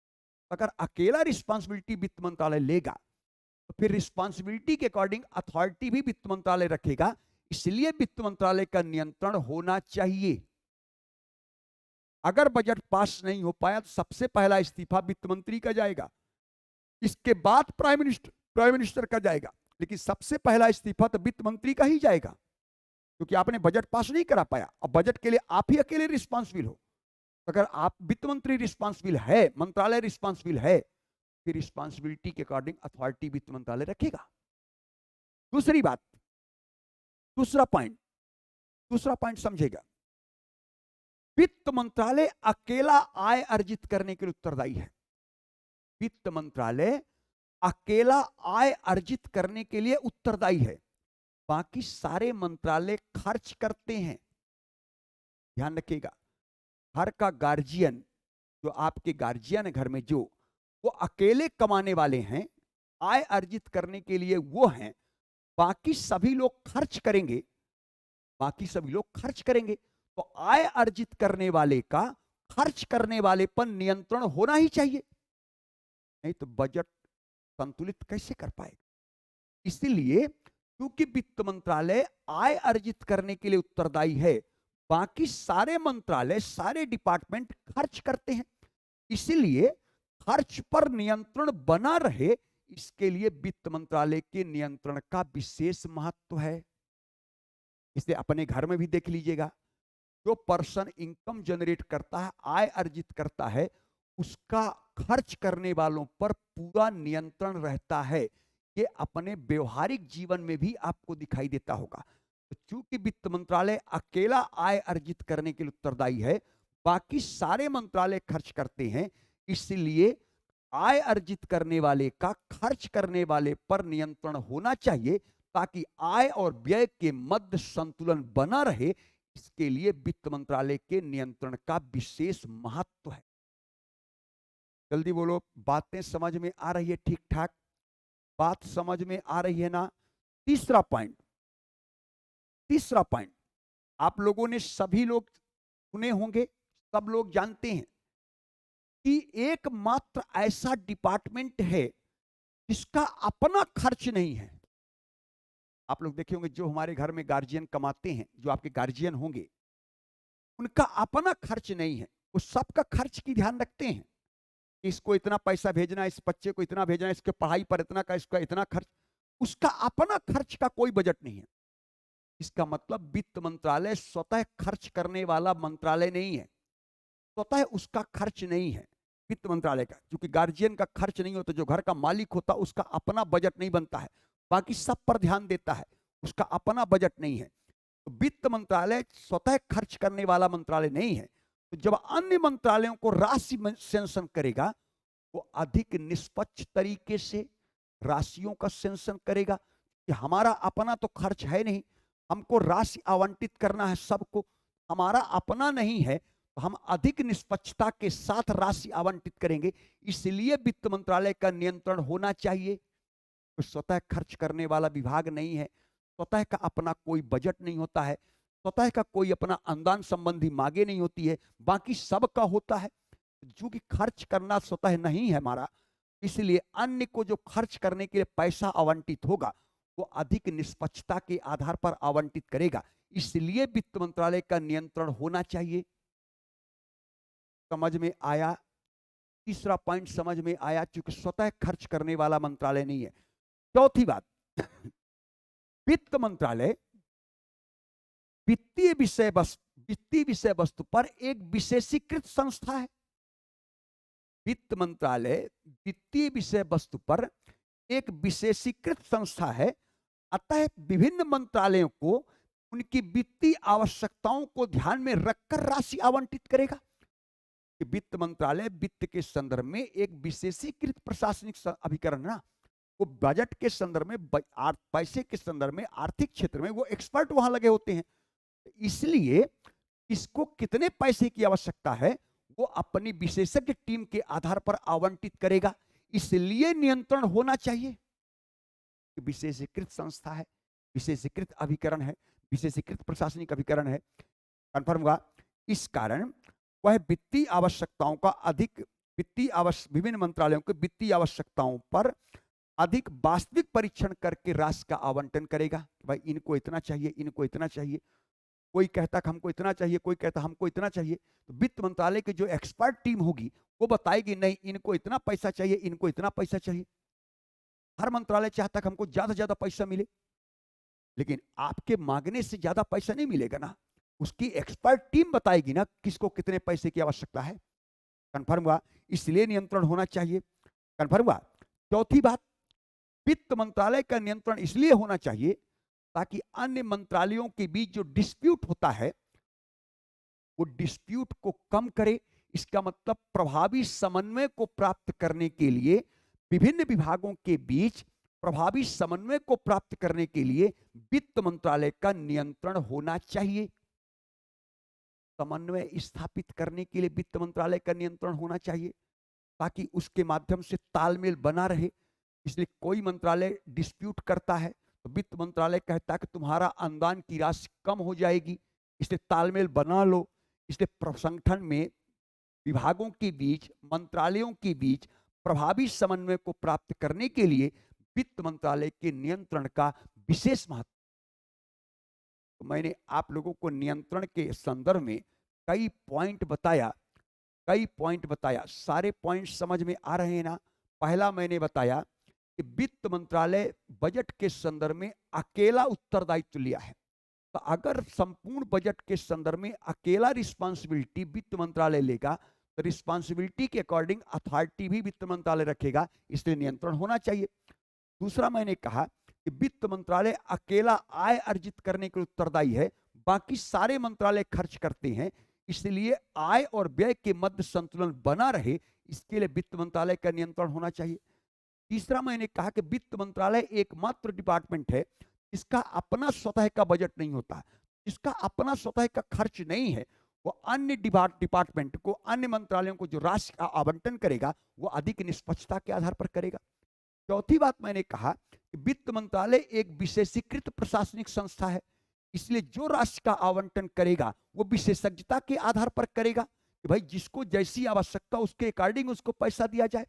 अगर अकेला रिस्पांसिबिलिटी वित्त मंत्रालय लेगा, तो फिर रिस्पांसिबिलिटी के अकॉर्डिंग अथॉरिटी भी वित्त मंत्रालय रखेगा। इसलिए वित्त मंत्रालय का नियंत्रण होना चाहिए। अगर बजट पास नहीं हो पाया, तो सबसे पहला इस्तीफा वित्त मंत्री का जाएगा, इसके बाद प्राइम मिनिस्टर का जाएगा, लेकिन सबसे पहला इस्तीफा तो वित्त मंत्री का ही जाएगा। क्योंकि आपने बजट पास नहीं करा पाया, और बजट के लिए आप ही अकेले रिस्पांसिबल हो। अगर आप वित्त मंत्री रिस्पांसिबल है, मंत्रालय रिस्पांसिबल है, फिर रिस्पांसिबिलिटी के अकॉर्डिंग अथॉरिटी वित्त मंत्रालय रखेगा। दूसरी बात, दूसरा पॉइंट समझेगा। वित्त मंत्रालय अकेला आय अर्जित करने के लिए उत्तरदायी है। वित्त मंत्रालय अकेला आय अर्जित करने के लिए उत्तरदायी है। बाकी सारे मंत्रालय खर्च करते हैं। ध्यान रखिएगा, घर का गार्जियन, जो आपके गार्जियन है घर में, जो वो अकेले कमाने वाले हैं, आय अर्जित करने के लिए वो हैं। बाकी सभी लोग खर्च करेंगे, बाकी सभी लोग खर्च करेंगे। तो आय अर्जित करने वाले का खर्च करने वाले पर नियंत्रण होना ही चाहिए, नहीं तो बजट संतुलित कैसे कर पाएगा। इसलिए क्योंकि वित्त मंत्रालय आय अर्जित करने के लिए उत्तरदायी है, बाकी सारे मंत्रालय, सारे डिपार्टमेंट खर्च करते हैं। इसलिए खर्च पर नियंत्रण बना रहे, इसके लिए वित्त मंत्रालय के नियंत्रण का विशेष महत्व है। इसे अपने घर में भी देख लीजिएगा। जो पर्सन इनकम जनरेट करता है, आय अर्जित करता है, उसका खर्च करने वालों पर पूरा नियंत्रण रहता है। ये अपने व्यवहारिक जीवन में भी आपको दिखाई देता होगा। तो चूंकि वित्त मंत्रालय अकेला आय अर्जित करने के लिए उत्तरदायी है, बाकी सारे मंत्रालय खर्च करते हैं, इसलिए आय अर्जित करने वाले का खर्च करने वाले पर नियंत्रण होना चाहिए, ताकि आय और व्यय के मध्य संतुलन बना रहे। इसके लिए वित्त मंत्रालय के नियंत्रण का विशेष महत्व है। जल्दी बोलो, बातें समझ में आ रही है? ठीक ठाक बात समझ में आ रही है ना? तीसरा पॉइंट, आप लोगों ने सभी लोग सुने होंगे, सब लोग जानते हैं कि एकमात्र ऐसा डिपार्टमेंट है जिसका अपना खर्च नहीं है। आप लोग देखे होंगे, जो हमारे घर में गार्जियन कमाते हैं, जो आपके गार्जियन होंगे, उनका अपना खर्च नहीं है। वो सबका खर्च की ध्यान रखते हैं, इसको इतना पैसा भेजना, इस बच्चे को इतना भेजना, इसके पढ़ाई पर इतना का, इसका इतना खर्च। उसका अपना खर्च का कोई बजट नहीं है। इसका मतलब वित्त मंत्रालय स्वतः खर्च करने वाला मंत्रालय नहीं है, स्वतः उसका खर्च नहीं है वित्त मंत्रालय का। क्योंकि गार्जियन का खर्च नहीं होता, जो घर का मालिक होता, उसका अपना बजट नहीं बनता है, बाकी सब पर ध्यान देता है, उसका अपना बजट नहीं है। तो वित्त मंत्रालय स्वतः खर्च करने वाला मंत्रालय नहीं है। तो जब अन्य मंत्रालयों को राशि सेंशन करेगा, वो अधिक निष्पक्ष तरीके से राशियों का सेंशन करेगा कि हमारा अपना तो खर्च है नहीं, हमको राशि आवंटित करना है सबको, हमारा अपना नहीं है, तो हम अधिक निष्पक्षता के साथ राशि आवंटित करेंगे। इसलिए वित्त मंत्रालय का नियंत्रण होना चाहिए। तो स्वतः खर्च करने वाला विभाग नहीं है, स्वतः का अपना कोई बजट नहीं होता है, स्वतः का कोई अपना अनुदान संबंधी मांगे नहीं होती है, बाकी सबका होता है। जो कि खर्च करना स्वतः नहीं है हमारा, इसलिए अन्य को जो खर्च करने के लिए पैसा आवंटित होगा, वो अधिक निष्पक्षता के आधार पर आवंटित करेगा। इसलिए वित्त मंत्रालय का नियंत्रण होना चाहिए। समझ में आया? तीसरा पॉइंट समझ में आया, क्योंकि स्वतः खर्च करने वाला मंत्रालय नहीं है। चौथी बात, वित्त मंत्रालय वित्तीय विषय वस्तु पर एक विशेषीकृत संस्था है। वित्त मंत्रालय वित्तीय विषय वस्तु पर एक विशेषीकृत संस्था है। अतः विभिन्न मंत्रालयों को उनकी वित्तीय आवश्यकताओं को ध्यान में रखकर राशि आवंटित करेगा। वित्त मंत्रालय वित्त के संदर्भ में एक विशेषीकृत प्रशासनिक अभिकरण ना, वो बजट के संदर्भ में, पैसे के संदर्भ में, आर्थिक क्षेत्र में वो एक्सपर्ट वहां लगे होते हैं। इसलिए इसको कितने पैसे की आवश्यकता है, वो अपनी विशेषज्ञ टीम के आधार पर आवंटित करेगा। इसलिए नियंत्रण होना चाहिए। विशेषीकृत संस्था है, विशेषीकृत अभिकरण है, विशेषीकृत प्रशासनिक अभिकरण है, कंफर्म हुआ। इस कारण वह वित्तीय आवश्यकताओं का विभिन्न मंत्रालयों के वित्तीय आवश्यकताओं पर अधिक वास्तविक परीक्षण करके राशि का आवंटन करेगा। भाई इनको इतना चाहिए, इनको इतना चाहिए, कोई कहता कि हमको इतना चाहिए, कोई कहता हमको इतना चाहिए। तो वित्त मंत्रालय की जो एक्सपर्ट टीम होगी वो बताएगी नहीं इनको इतना पैसा चाहिए, इनको इतना पैसा चाहिए। हर मंत्रालय चाहता कि हमको ज्यादा ज्यादा पैसा मिले, लेकिन आपके मांगने से ज्यादा पैसा नहीं मिलेगा ना, उसकी एक्सपर्ट टीम बताएगी ना किसको कितने पैसे की आवश्यकता है। कंफर्म हुआ? इसलिए नियंत्रण होना चाहिए। कंफर्म हुआ? चौथी बात, वित्त मंत्रालय का नियंत्रण इसलिए होना चाहिए ताकि अन्य मंत्रालयों के बीच जो डिस्प्यूट होता है वो डिस्प्यूट को कम करे। इसका मतलब प्रभावी समन्वय को प्राप्त करने के लिए विभिन्न विभागों के बीच प्रभावी समन्वय को प्राप्त करने के लिए वित्त मंत्रालय का नियंत्रण होना चाहिए। समन्वय स्थापित करने के लिए वित्त मंत्रालय का नियंत्रण होना चाहिए ताकि उसके माध्यम से तालमेल बना रहे। इसलिए कोई मंत्रालय डिस्प्यूट करता है तो वित्त मंत्रालय कहता है कि तुम्हारा अनुदान की राशि कम हो जाएगी, इसलिए तालमेल बना लो। इसलिए संगठन में विभागों के बीच, मंत्रालयों के बीच प्रभावी समन्वय को प्राप्त करने के लिए वित्त मंत्रालय के नियंत्रण का विशेष महत्व। तो मैंने आप लोगों को नियंत्रण के संदर्भ में कई पॉइंट बताया। सारे पॉइंट समझ में आ रहे हैं ना? पहला मैंने बताया कि वित्त मंत्रालय बजट के संदर्भ में अकेला उत्तरदायित्व लिया है। तो अगर संपूर्ण बजट के संदर्भ में अकेला रिस्पांसिबिलिटी वित्त मंत्रालय लेगा तो रिस्पांसिबिलिटी के अकॉर्डिंग अथॉरिटी भी वित्त मंत्रालय रखेगा, इसलिए नियंत्रण होना चाहिए। दूसरा मैंने कहा कि वित्त मंत्रालय अकेला आय अर्जित करने के लिए उत्तरदायी है, बाकी सारे मंत्रालय खर्च करते हैं, इसलिए आय और व्यय के मध्य संतुलन बना रहे, इसके लिए वित्त मंत्रालय का नियंत्रण होना चाहिए। तीसरा मैंने कहा कि वित्त मंत्रालय एकमात्र डिपार्टमेंट है इसका अपना स्वतः का बजट नहीं होता, इसका अपना स्वतः का खर्च नहीं है। वो अन्य डिपार्टमेंट को, अन्य मंत्रालयों को जो राशि का आवंटन करेगा वो अधिक निष्पक्षता के आधार पर करेगा। चौथी बात मैंने कहा कि वित्त मंत्रालय एक विशेषीकृत प्रशासनिक संस्था है, इसलिए जो राशि का आवंटन करेगा वो विशेषज्ञता के आधार पर करेगा कि भाई जिसको जैसी आवश्यकता उसके अकॉर्डिंग उसको पैसा दिया जाए।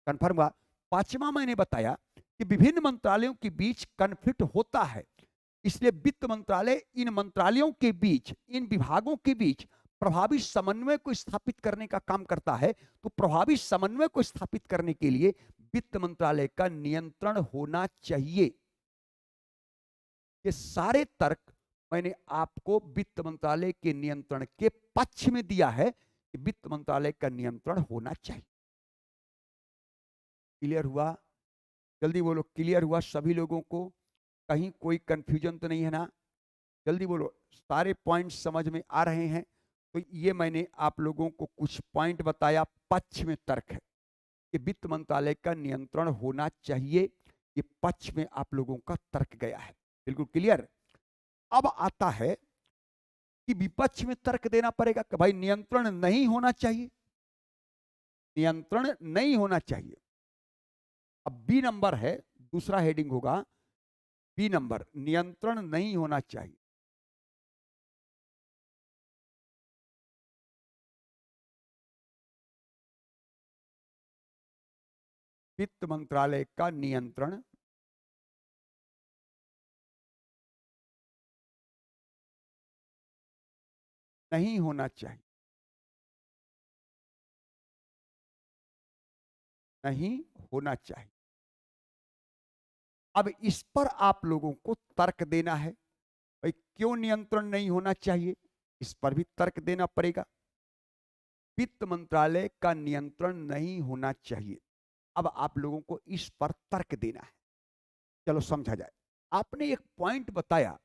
कन्फर्म हुआ? पांचवा मैंने बताया कि विभिन्न मंत्रालयों के बीच कॉन्फ्लिक्ट होता है, इसलिए वित्त मंत्रालय इन मंत्रालयों के बीच, इन विभागों के बीच प्रभावी समन्वय को स्थापित करने का काम करता है। तो प्रभावी समन्वय को स्थापित करने के लिए वित्त मंत्रालय का नियंत्रण होना चाहिए। ये सारे तर्क मैंने आपको वित्त मंत्रालय के नियंत्रण के पक्ष में दिया है कि वित्त मंत्रालय का नियंत्रण होना चाहिए। क्लियर हुआ? जल्दी बोलो, क्लियर हुआ सभी लोगों को? कहीं कोई कंफ्यूजन तो नहीं है ना? जल्दी बोलो, सारे पॉइंट समझ में आ रहे हैं? तो ये मैंने आप लोगों को कुछ पॉइंट बताया, पक्ष में तर्क है कि वित्त मंत्रालय का नियंत्रण होना चाहिए, ये पक्ष में आप लोगों का तर्क गया है। बिल्कुल क्लियर? अब आता है कि विपक्ष में तर्क देना पड़ेगा कि भाई नियंत्रण नहीं होना चाहिए, नियंत्रण नहीं होना चाहिए। अब बी नंबर है, दूसरा हेडिंग होगा बी नंबर, नियंत्रण नहीं होना चाहिए। वित्त मंत्रालय का नियंत्रण नहीं होना चाहिए, नहीं होना चाहिए। अब इस पर आप लोगों को तर्क देना है, भाई क्यों नियंत्रण नहीं होना चाहिए, इस पर भी तर्क देना पड़ेगा। वित्त मंत्रालय का नियंत्रण नहीं होना चाहिए, अब आप लोगों को इस पर तर्क देना है। चलो समझा जाए। आपने एक पॉइंट बताया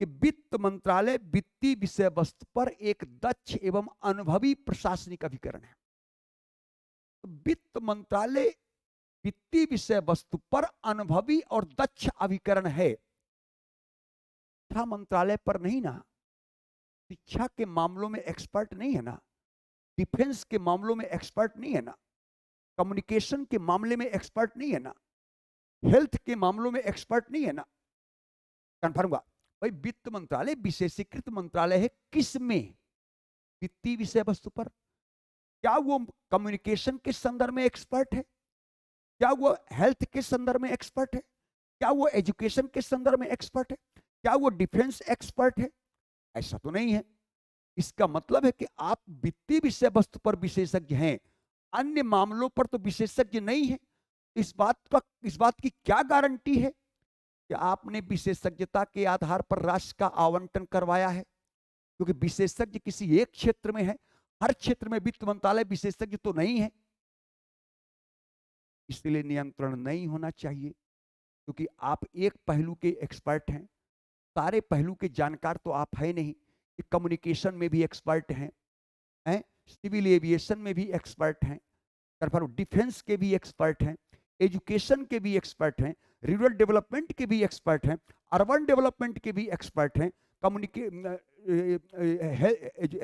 कि वित्त मंत्रालय वित्तीय विषय वस्तु पर एक दक्ष एवं अनुभवी प्रशासनिक अभिकरण है। तो वित्त मंत्रालय वित्तीय विषय वस्तु पर अनुभवी और दक्ष अभिकरण है, शिक्षा मंत्रालय पर नहीं ना। शिक्षा के मामलों में एक्सपर्ट नहीं है ना, डिफेंस के मामलों में एक्सपर्ट नहीं है ना, कम्युनिकेशन के मामले में एक्सपर्ट नहीं है ना, हेल्थ के मामलों में एक्सपर्ट नहीं है ना। कंफर्म हुआ? भाई वित्त मंत्रालय विशेषीकृत मंत्रालय है, किस में? वित्तीय विषय वस्तु पर। क्या वो कम्युनिकेशन के संदर्भ में एक्सपर्ट है? क्या वो हेल्थ के संदर्भ में एक्सपर्ट है? क्या वो एजुकेशन के संदर्भ में एक्सपर्ट है? क्या वो डिफेंस एक्सपर्ट है? ऐसा तो नहीं है। इसका मतलब है कि आप वित्तीय विषय वस्तु पर विशेषज्ञ हैं, अन्य मामलों पर तो विशेषज्ञ नहीं है। इस बात की क्या गारंटी है कि आपने विशेषज्ञता के आधार पर राशि का आवंटन करवाया है? क्योंकि विशेषज्ञ किसी एक क्षेत्र में है, हर क्षेत्र में वित्त मंत्रालय विशेषज्ञ तो नहीं है। इसलिए नियंत्रण नहीं होना चाहिए, क्योंकि आप एक पहलू के एक्सपर्ट हैं, सारे पहलू के जानकार तो आप है नहीं। कम्युनिकेशन में भी एक्सपर्ट हैं, सिविल एविएशन में भी एक्सपर्ट हैं, डिफेंस के भी एक्सपर्ट हैं, एजुकेशन के भी एक्सपर्ट हैं, रूरल डेवलपमेंट के भी एक्सपर्ट हैं, अर्बन डेवलपमेंट के भी एक्सपर्ट हैं,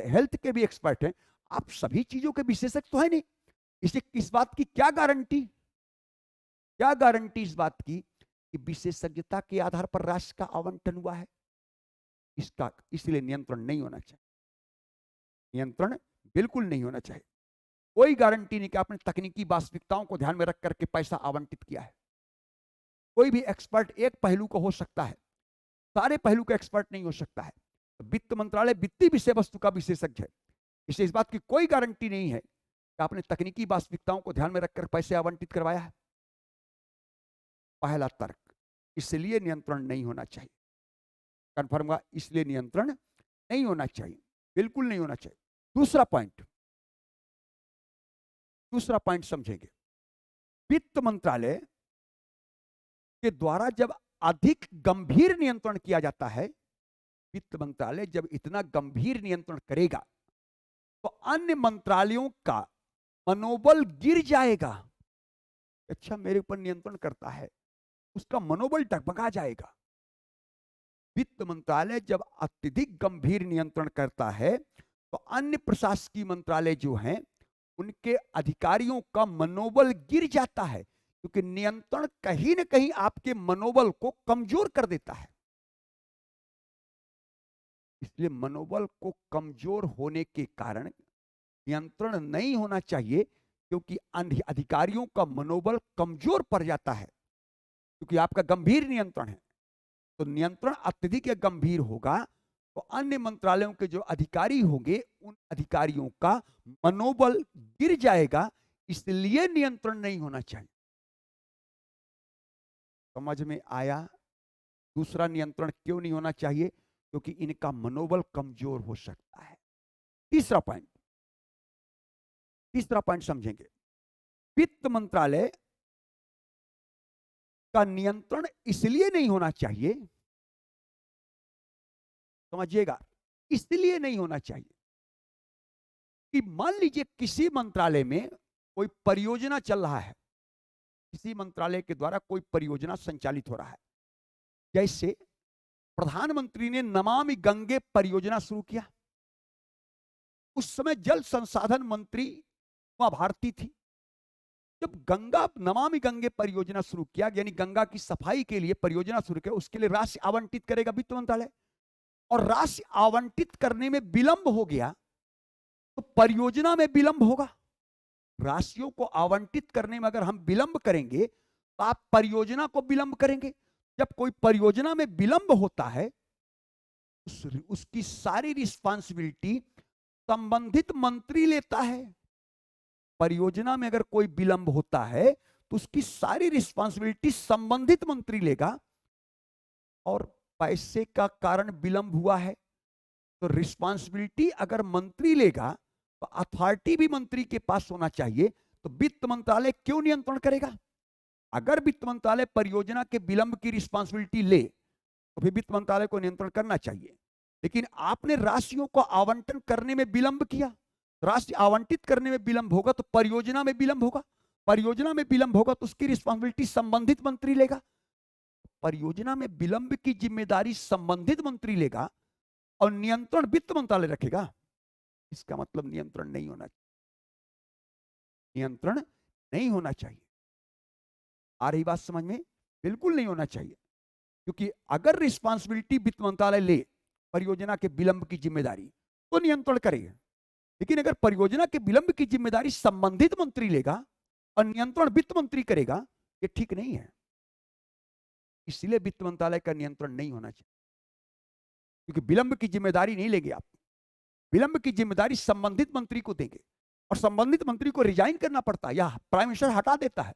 हेल्थ के भी एक्सपर्ट हैं। आप सभी चीजों के विशेषज्ञ तो है नहीं। इसे इस बात की क्या गारंटी, क्या गारंटी इस बात की कि विशेषज्ञता के आधार पर राशि का आवंटन हुआ है? इसका इसलिए नियंत्रण नहीं होना चाहिए, नियंत्रण बिल्कुल नहीं होना चाहिए। कोई गारंटी नहीं कि आपने तकनीकी वास्तविकताओं को ध्यान में रख करके पैसा आवंटित किया है। कोई भी एक्सपर्ट एक पहलू को हो सकता है, सारे पहलू का एक्सपर्ट नहीं हो सकता है। वित्त मंत्रालय वित्तीय विषय वस्तु का विशेषज्ञ है, इससे इस बात की कोई गारंटी नहीं है कि आपने तकनीकी वास्तविकताओं को ध्यान में रखकर पैसे आवंटित करवाया है। पहला तर्क, इसलिए नियंत्रण नहीं होना चाहिए। कंफर्म हुआ, इसलिए नियंत्रण नहीं होना चाहिए, बिल्कुल नहीं होना चाहिए। दूसरा पॉइंट समझेंगे। वित्त मंत्रालय के द्वारा जब अधिक गंभीर नियंत्रण किया जाता है, वित्त मंत्रालय जब इतना गंभीर नियंत्रण करेगा तो अन्य मंत्रालयों का मनोबल गिर जाएगा। अच्छा, मेरे ऊपर नियंत्रण करता है, उसका मनोबल डगमगा जाएगा। वित्त मंत्रालय जब अत्यधिक गंभीर नियंत्रण करता है तो अन्य प्रशासकीय मंत्रालय जो हैं उनके अधिकारियों का मनोबल गिर जाता है, क्योंकि नियंत्रण कहीं ना कहीं आपके मनोबल को कमजोर कर देता है। इसलिए मनोबल को कमजोर होने के कारण नियंत्रण नहीं होना चाहिए, क्योंकि अधिकारियों का मनोबल कमजोर पड़ जाता है, क्योंकि आपका गंभीर नियंत्रण है। तो नियंत्रण अत्यधिक या गंभीर होगा तो अन्य मंत्रालयों के जो अधिकारी होंगे उन अधिकारियों का मनोबल गिर जाएगा, इसलिए नियंत्रण नहीं होना चाहिए। समझ में आया? दूसरा नियंत्रण क्यों नहीं होना चाहिए? क्योंकि इनका मनोबल कमजोर हो सकता है। तीसरा पॉइंट समझेंगे। वित्त मंत्रालय का नियंत्रण इसलिए नहीं होना चाहिए, समझिएगा, इसलिए नहीं होना चाहिए कि मान लीजिए किसी मंत्रालय में कोई परियोजना चल रहा है, किसी मंत्रालय के द्वारा कोई परियोजना संचालित हो रहा है। जैसे प्रधानमंत्री ने नमामि गंगे परियोजना शुरू किया, उस समय जल संसाधन मंत्री उमा भारती थी। जब गंगा नमामि गंगे परियोजना शुरू किया, यानी गंगा की सफाई के लिए परियोजना शुरू किया, उसके लिए राशि आवंटित करेगा वित्त मंत्रालय, और राशि आवंटित करने में विलंब हो गया तो परियोजना में विलंब होगा। राशियों को आवंटित करने में अगर हम विलंब करेंगे तो आप परियोजना को विलंब करेंगे। जब कोई परियोजना में विलंब होता है उसकी सारी रिस्पांसिबिलिटी संबंधित मंत्री लेता है। परियोजना में अगर कोई विलंब होता है तो उसकी सारी रिस्पांसिबिलिटी संबंधित मंत्री लेगा, और पैसे का कारण विलंब हुआ है तो रिस्पांसिबिलिटी अगर मंत्री लेगा तो अथॉरिटी भी मंत्री के पास होना चाहिए। तो वित्त मंत्रालय क्यों नियंत्रण करेगा? अगर वित्त मंत्रालय परियोजना के विलंब की रिस्पांसिबिलिटी ले तो फिर वित्त मंत्रालय को नियंत्रण करना चाहिए। लेकिन आपने राशियों को आवंटन करने में विलंब किया, राशि आवंटित करने में विलंब होगा तो परियोजना में विलंब होगा, परियोजना में विलंब होगा तो उसकी रिस्पांसिबिलिटी संबंधित मंत्री लेगा। परियोजना में विलंब की जिम्मेदारी संबंधित मंत्री लेगा और नियंत्रण वित्त मंत्रालय रखेगा। इसका मतलब नियंत्रण नहीं होना चाहिए, नियंत्रण नहीं होना चाहिए। आ रही बात समझ में? बिल्कुल नहीं होना चाहिए, क्योंकि अगर रिस्पांसिबिलिटी वित्त मंत्रालय ले परियोजना के विलंब की जिम्मेदारी तो नियंत्रण करेगा, लेकिन अगर परियोजना के विलंब की जिम्मेदारी संबंधित मंत्री लेगा और नियंत्रण वित्त मंत्री करेगा, ये ठीक नहीं है। इसलिए वित्त मंत्रालय का नियंत्रण नहीं होना चाहिए, क्योंकि विलंब की जिम्मेदारी नहीं लेंगे आप, विलंब की जिम्मेदारी संबंधित मंत्री को देंगे और संबंधित मंत्री को रिजाइन करना पड़ता है या प्राइम मिनिस्टर हटा देता है।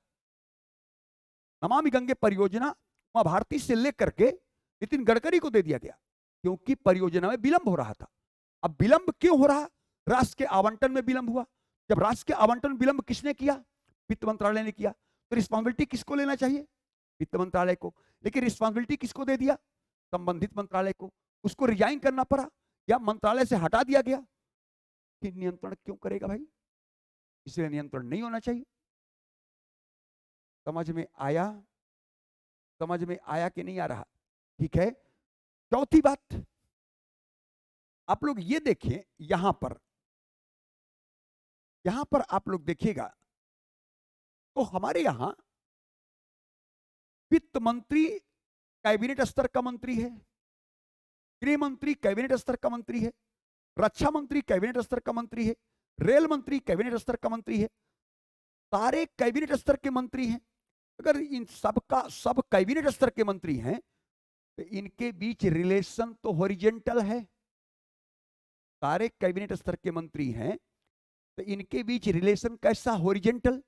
नमामि गंगे परियोजना उमा भारती से लेकर के नितिन गडकरी को दे दिया गया, क्योंकि परियोजना में विलंब हो रहा था। अब विलंब क्यों हो रहा? राशि के आवंटन में विलंब हुआ। जब राशि के आवंटन विलंब किसने किया? वित्त मंत्रालय ने किया। तो रिस्पॉन्सिबिलिटी किसको लेना चाहिए? वित्त मंत्रालय को। लेकिन रिस्पॉन्सिबिलिटी किसको दे दिया? संबंधित मंत्रालय को। उसको रिजाइन करना पड़ा या मंत्रालय से हटा दिया गया। कि नियंत्रण क्यों करेगा भाई? इसलिए नियंत्रण नहीं होना चाहिए। समझ में आया? समझ में आया कि नहीं आ रहा? ठीक है। चौथी बात, आप लोग ये देखें, यहां पर आप लोग देखिएगा तो हमारे यहां वित्त मंत्री कैबिनेट स्तर का मंत्री है, गृह मंत्री कैबिनेट स्तर का मंत्री है, रक्षा मंत्री कैबिनेट स्तर का मंत्री है, रेल मंत्री कैबिनेट स्तर का मंत्री है। सारे कैबिनेट स्तर के मंत्री हैं। अगर इन सब कैबिनेट स्तर के मंत्री हैं तो इनके बीच रिलेशन तो हॉरिजेंटल है। सारे कैबिनेट स्तर के मंत्री हैं तो इनके बीच रिलेशन कैसा? हॉरिजेंटल।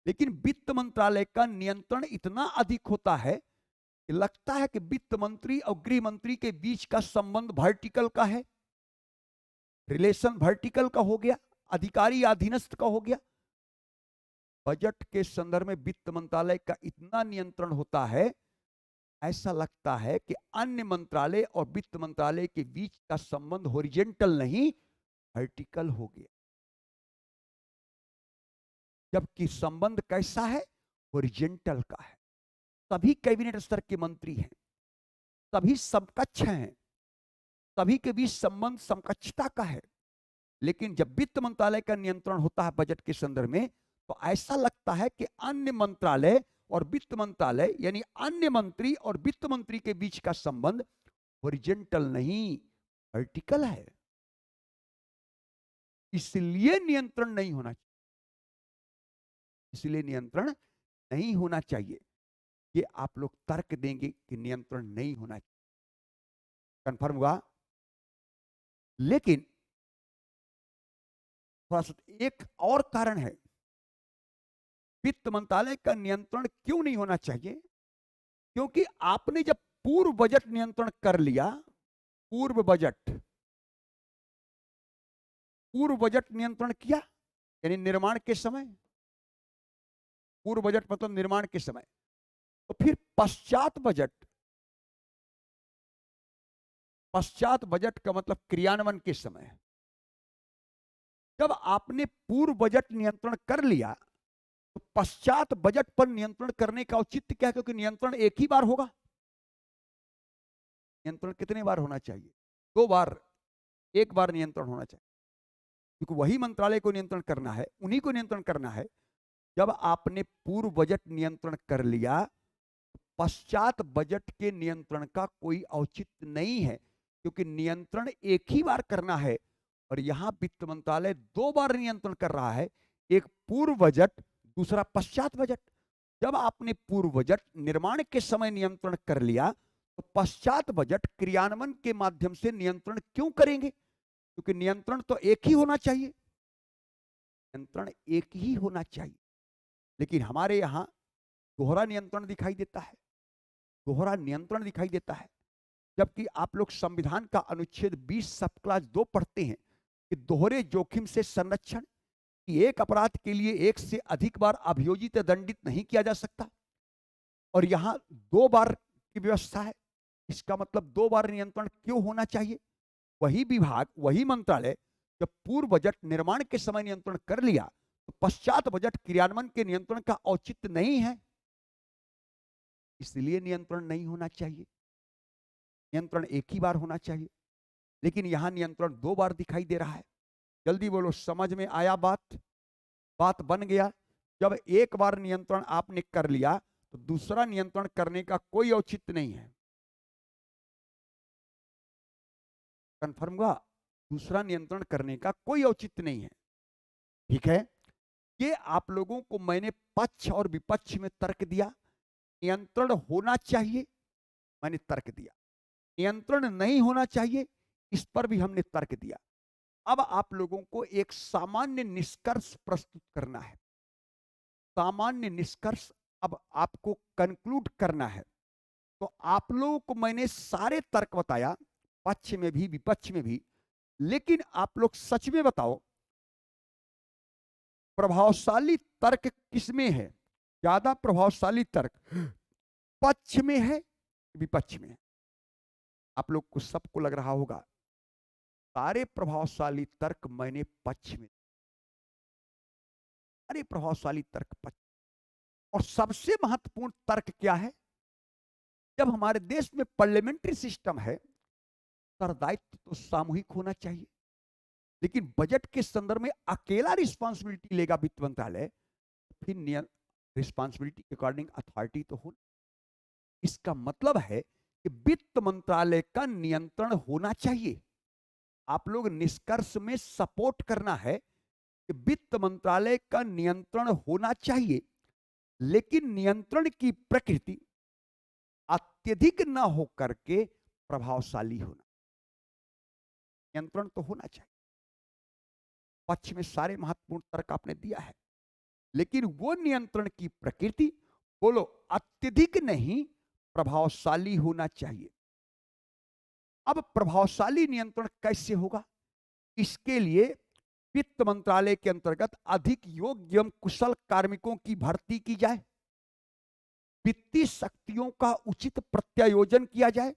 लेकिन वित्त मंत्रालय का नियंत्रण इतना अधिक होता है कि लगता है कि वित्त मंत्री और गृह मंत्री के बीच का संबंध वर्टिकल का है। रिलेशन वर्टिकल का हो गया, अधिकारी अधीनस्थ का हो गया। बजट के संदर्भ में वित्त मंत्रालय का इतना नियंत्रण होता है, ऐसा लगता है कि अन्य मंत्रालय और वित्त मंत्रालय के बीच का संबंध हॉरिजेंटल नहीं, वर्टिकल हो गया। जबकि संबंध कैसा है? हॉरिजेंटल का है। सभी कैबिनेट स्तर के मंत्री हैं, सभी समकक्ष हैं, सभी के बीच संबंध समकक्षता का है। लेकिन जब वित्त मंत्रालय का नियंत्रण होता है बजट के संदर्भ में, तो ऐसा लगता है कि अन्य मंत्रालय और वित्त मंत्रालय यानी अन्य मंत्री और वित्त मंत्री के बीच का संबंध हॉरिजेंटल नहीं, वर्टिकल है। इसलिए नियंत्रण नहीं होना चाहिए। इसलिए नियंत्रण नहीं होना चाहिए। ये आप लोग तर्क देंगे कि नियंत्रण नहीं होना चाहिए। कंफर्म हुआ? लेकिन थोड़ा सा एक और कारण है, वित्त मंत्रालय का नियंत्रण क्यों नहीं होना चाहिए? क्योंकि आपने जब पूर्व बजट नियंत्रण कर लिया, पूर्व बजट नियंत्रण किया यानी निर्माण के समय, पूर्व बजट मतलब निर्माण के समय, तो फिर पश्चात बजट का मतलब क्रियान्वयन के समय। जब आपने पूर्व बजट नियंत्रण कर लिया तो पश्चात बजट पर नियंत्रण करने का औचित्य क्या है? क्योंकि नियंत्रण एक ही बार होगा। नियंत्रण कितने बार होना चाहिए? 2 बार। एक बार नियंत्रण होना चाहिए, क्योंकि वही मंत्रालय को नियंत्रण करना है, उन्हीं को नियंत्रण करना है। जब आपने पूर्व बजट नियंत्रण कर लिया तो पश्चात बजट के नियंत्रण का कोई औचित्य नहीं है, क्योंकि नियंत्रण एक ही बार करना है। और यहां वित्त मंत्रालय 2 बार नियंत्रण कर रहा है, एक पूर्व बजट, दूसरा पश्चात बजट। जब आपने पूर्व बजट निर्माण के समय नियंत्रण कर लिया तो पश्चात बजट क्रियान्वयन के माध्यम से नियंत्रण क्यों करेंगे? क्योंकि नियंत्रण तो एक ही होना चाहिए। नियंत्रण एक ही होना चाहिए। लेकिन हमारे यहां दोहरा नियंत्रण दिखाई देता है, दोहरा नियंत्रण दिखाई देता है। जबकि आप लोग संविधान का अनुच्छेद 20 सब क्लास 2 पढ़ते हैं कि दोहरे जोखिम से संरक्षण, कि एक अपराध के लिए एक से अधिक बार अभियोजित या दंडित नहीं किया जा सकता, और यहां 2 बार की व्यवस्था है। इसका मतलब 2 बार नियंत्रण क्यों होना चाहिए? वही विभाग, वही मंत्रालय जब पूर्व बजट निर्माण के समय नियंत्रण कर लिया तो पश्चात बजट क्रियान्वयन के नियंत्रण का औचित्य नहीं है, इसलिए नियंत्रण नहीं होना चाहिए। नियंत्रण एक ही बार होना चाहिए, लेकिन यहां नियंत्रण 2 बार दिखाई दे रहा है। जल्दी बोलो, समझ में आया बात? बात बन गया। जब एक बार नियंत्रण आपने कर लिया तो दूसरा नियंत्रण करने का कोई औचित्य नहीं है। कंफर्म हुआ? दूसरा नियंत्रण करने का कोई औचित्य नहीं है। ठीक है। ये आप लोगों को मैंने पक्ष और विपक्ष में तर्क दिया। नियंत्रण होना चाहिए, मैंने तर्क दिया। नियंत्रण नहीं होना चाहिए, इस पर भी हमने तर्क दिया। अब आप लोगों को एक सामान्य निष्कर्ष प्रस्तुत करना है। सामान्य निष्कर्ष अब आपको कंक्लूड करना है। तो आप लोगों को मैंने सारे तर्क बताया, पक्ष में भी विपक्ष में भी। लेकिन आप लोग सच में बताओ, प्रभावशाली तर्क किसमें है? ज्यादा प्रभावशाली तर्क पक्ष में है विपक्ष में है? आप लोग को सबको लग रहा होगा सारे प्रभावशाली तर्क मैंने पक्ष में, सारे प्रभावशाली तर्क पक्ष। और सबसे महत्वपूर्ण तर्क क्या है? जब हमारे देश में पार्लियामेंट्री सिस्टम है, उत्तरदायित्व तो सामूहिक होना चाहिए, लेकिन बजट के संदर्भ में अकेला रिस्पांसिबिलिटी लेगा वित्त मंत्रालय, फिर रिस्पांसिबिलिटी के अकॉर्डिंग अथॉरिटी तो हो। इसका मतलब है कि वित्त मंत्रालय का नियंत्रण होना चाहिए। आप लोग निष्कर्ष में सपोर्ट करना है कि वित्त मंत्रालय का नियंत्रण होना चाहिए, लेकिन नियंत्रण की प्रकृति अत्यधिक न होकर के प्रभावशाली होना। नियंत्रण तो होना चाहिए। पक्ष में सारे महत्वपूर्ण तर्क आपने दिया है, लेकिन वो नियंत्रण की प्रकृति बोलो अत्यधिक नहीं, प्रभावशाली होना चाहिए। अब प्रभावशाली नियंत्रण कैसे होगा? इसके लिए वित्त मंत्रालय के अंतर्गत अधिक योग्य एवं कुशल कार्मिकों की भर्ती की जाए, वित्तीय शक्तियों का उचित प्रत्यायोजन किया जाए,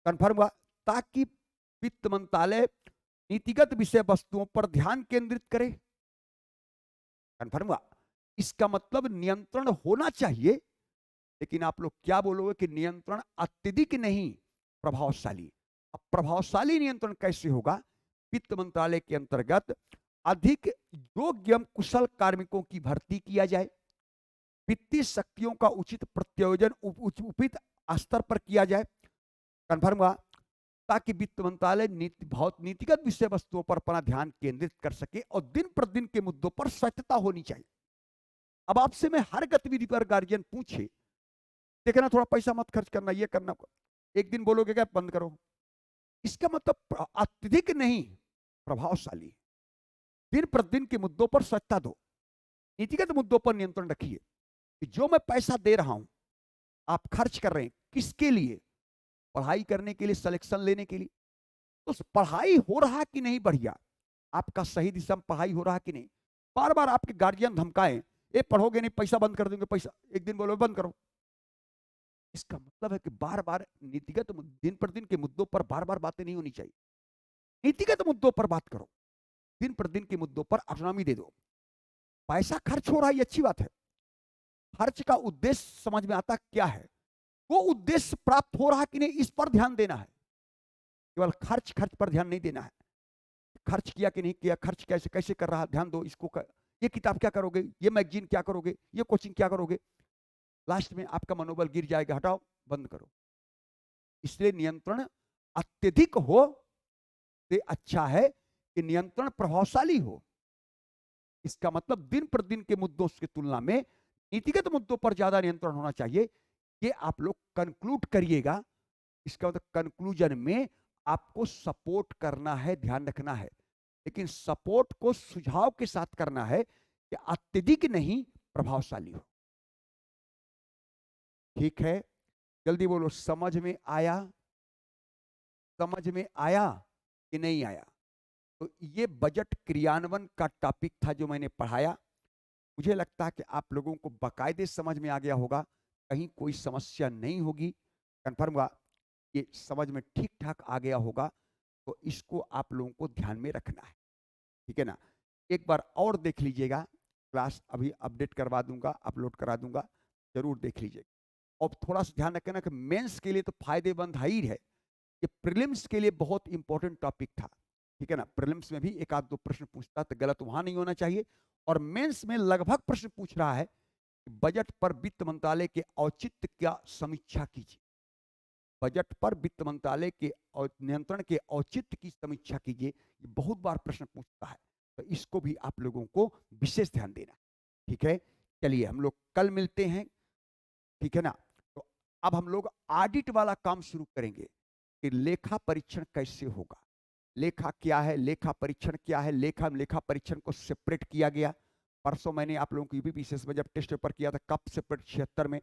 कन्फर्म हुआ, ताकि वित्त मंत्रालय नीतिगत विषय वस्तुओं पर ध्यान केंद्रित करे। कन्फर्म हुआ। इसका मतलब नियंत्रण होना चाहिए, लेकिन आप लोग क्या बोलोगे कि नियंत्रण अत्यधिक नहीं, प्रभावशाली। अब प्रभावशाली नियंत्रण कैसे होगा? वित्त मंत्रालय के अंतर्गत अधिक योग्य एवं कुशल कार्मिकों की भर्ती किया जाए, वित्तीय शक्तियों का उचित प्रत्यायोजन उपयुक्त स्तर पर किया जाए। कन्फर्म हुआ। ताकि वित्त मंत्रालय बहुत नीतिगत विषय वस्तुओं पर अपना ध्यान केंद्रित कर सके और दिन प्रतिदिन के मुद्दों पर सत्यता होनी चाहिए। अब आपसे मैं हर गतिविधि पर गार्जियन पूछे, देखना थोड़ा पैसा मत खर्च करना, ये करना, एक दिन बोलोगे क्या बंद करो, इसका मतलब अत्यधिक नहीं, प्रभावशाली। दिन प्रतिदिन के मुद्दों पर सत्यता दो, नीतिगत मुद्दों पर नियंत्रण रखिए कि जो मैं पैसा दे रहा हूं आप खर्च कर रहे हैं किसके लिए? पढ़ाई करने के लिए, सिलेक्शन लेने के लिए। तो पढ़ाई हो रहा कि नहीं बढ़िया, आपका सही दिशा में पढ़ाई हो रहा कि नहीं? बार बार आपके गार्जियन धमकाएं, ये पढ़ोगे नहीं पैसा बंद कर देंगे, पैसा, एक दिन बोलो बंद करो। इसका मतलब है कि बार बार नीतिगत दिन प्रतिदिन के मुद्दों पर बार बार बातें नहीं होनी चाहिए। नीतिगत मुद्दों पर बात करो, दिन प्रतिदिन के मुद्दों पर autonomy दे दो। पैसा खर्च हो रहा है ये अच्छी बात है, खर्च का उद्देश्य समझ में आता क्या है, वो उद्देश्य प्राप्त हो रहा कि नहीं, इस पर ध्यान देना है। केवल खर्च पर ध्यान नहीं देना है, खर्च किया कि नहीं किया, खर्च कैसे कैसे कर रहा, ध्यान दो इसको ये किताब क्या करोगे, ये मैगजीन क्या करोगे, ये कोचिंग क्या करोगे, लास्ट में आपका मनोबल गिर जाएगा, हटाओ बंद करो। इसलिए नियंत्रण अत्यधिक हो तो अच्छा है कि नियंत्रण प्रभावशाली हो। इसका मतलब दिन प्रतिदिन के मुद्दों की तुलना में नीतिगत मुद्दों पर ज्यादा नियंत्रण होना चाहिए। ये आप लोग कंक्लूड करिएगा। इसका मतलब कंक्लूजन में आपको सपोर्ट करना है, ध्यान रखना है, लेकिन सपोर्ट को सुझाव के साथ करना है कि अत्यधिक नहीं, प्रभावशाली हो। ठीक है, जल्दी बोलो, समझ में आया? समझ में आया कि नहीं आया? तो ये बजट क्रियान्वयन का टॉपिक था जो मैंने पढ़ाया। मुझे लगता है कि आप लोगों को बाकायदे समझ में आ गया होगा, कहीं कोई समस्या नहीं होगी। कन्फर्म हुआ, ये समझ में ठीक ठाक आ गया होगा। तो इसको आप लोगों को ध्यान में रखना है, ठीक है ना? एक बार और देख लीजिएगा, क्लास अभी अपडेट करवा दूंगा, अपलोड करा दूंगा, जरूर देख लीजिएगा। और थोड़ा सा ध्यान रखना कि मेंस के लिए तो फायदेमंद ही है, ये प्रीलिम्स के लिए बहुत इंपॉर्टेंट टॉपिक था, ठीक है ना? प्रीलिम्स में भी एक आध दो प्रश्न पूछता तो गलत वहां नहीं होना चाहिए, और मेंस में लगभग प्रश्न पूछ रहा है बजट पर वित्त मंत्रालय के औचित्य का समीक्षा कीजिए। बजट पर वित्त मंत्रालय के और नियंत्रण के औचित्य की समीक्षा कीजिए, ये बहुत बार प्रश्न पूछता है, तो इसको भी आप लोगों को विशेष ध्यान देना, ठीक है? चलिए हम लोग कल मिलते हैं, ठीक है ना? तो अब हम लोग ऑडिट वाला काम शुरू करेंगे कि लेखा परीक्षण कैसे होगा, लेखा क्या है, लेखा परीक्षण क्या है, लेखा परीक्षण को सेपरेट किया गया। परसों मैंने आप लोगों को यूपीपीसीएस में जब टेस्ट पेपर किया था, कब सेपरेट 76 में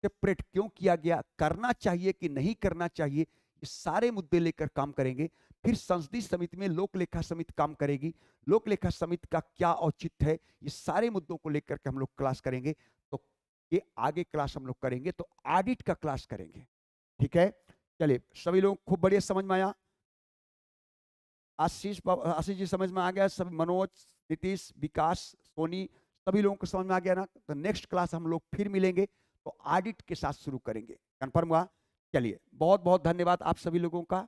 सेपरेट क्यों किया गया, करना चाहिए कि नहीं करना चाहिए, ये सारे मुद्दे लेकर काम करेंगे। फिर संसदीय समिति में लोक लेखा समिति काम करेगी। लोक लेखा समिति का क्या औचित्य है, ये सारे मुद्दों को लेकर के हम लोग क्लास करेंगे। तो ये आगे क्लास हम लोग करेंगे तो ऑडिट का क्लास करेंगे। ठीक है, चलिए सभी लोग खूब बढ़िया समझ में आया। आशीष जी समझ में आ गया, सब मनोज, नीतीश, विकास, सोनी, सभी लोगों को समझ में आ गया ना। तो नेक्स्ट क्लास हम लोग फिर मिलेंगे तो ऑडिट के साथ शुरू करेंगे। कंफर्म हुआ? चलिए बहुत बहुत धन्यवाद आप सभी लोगों का।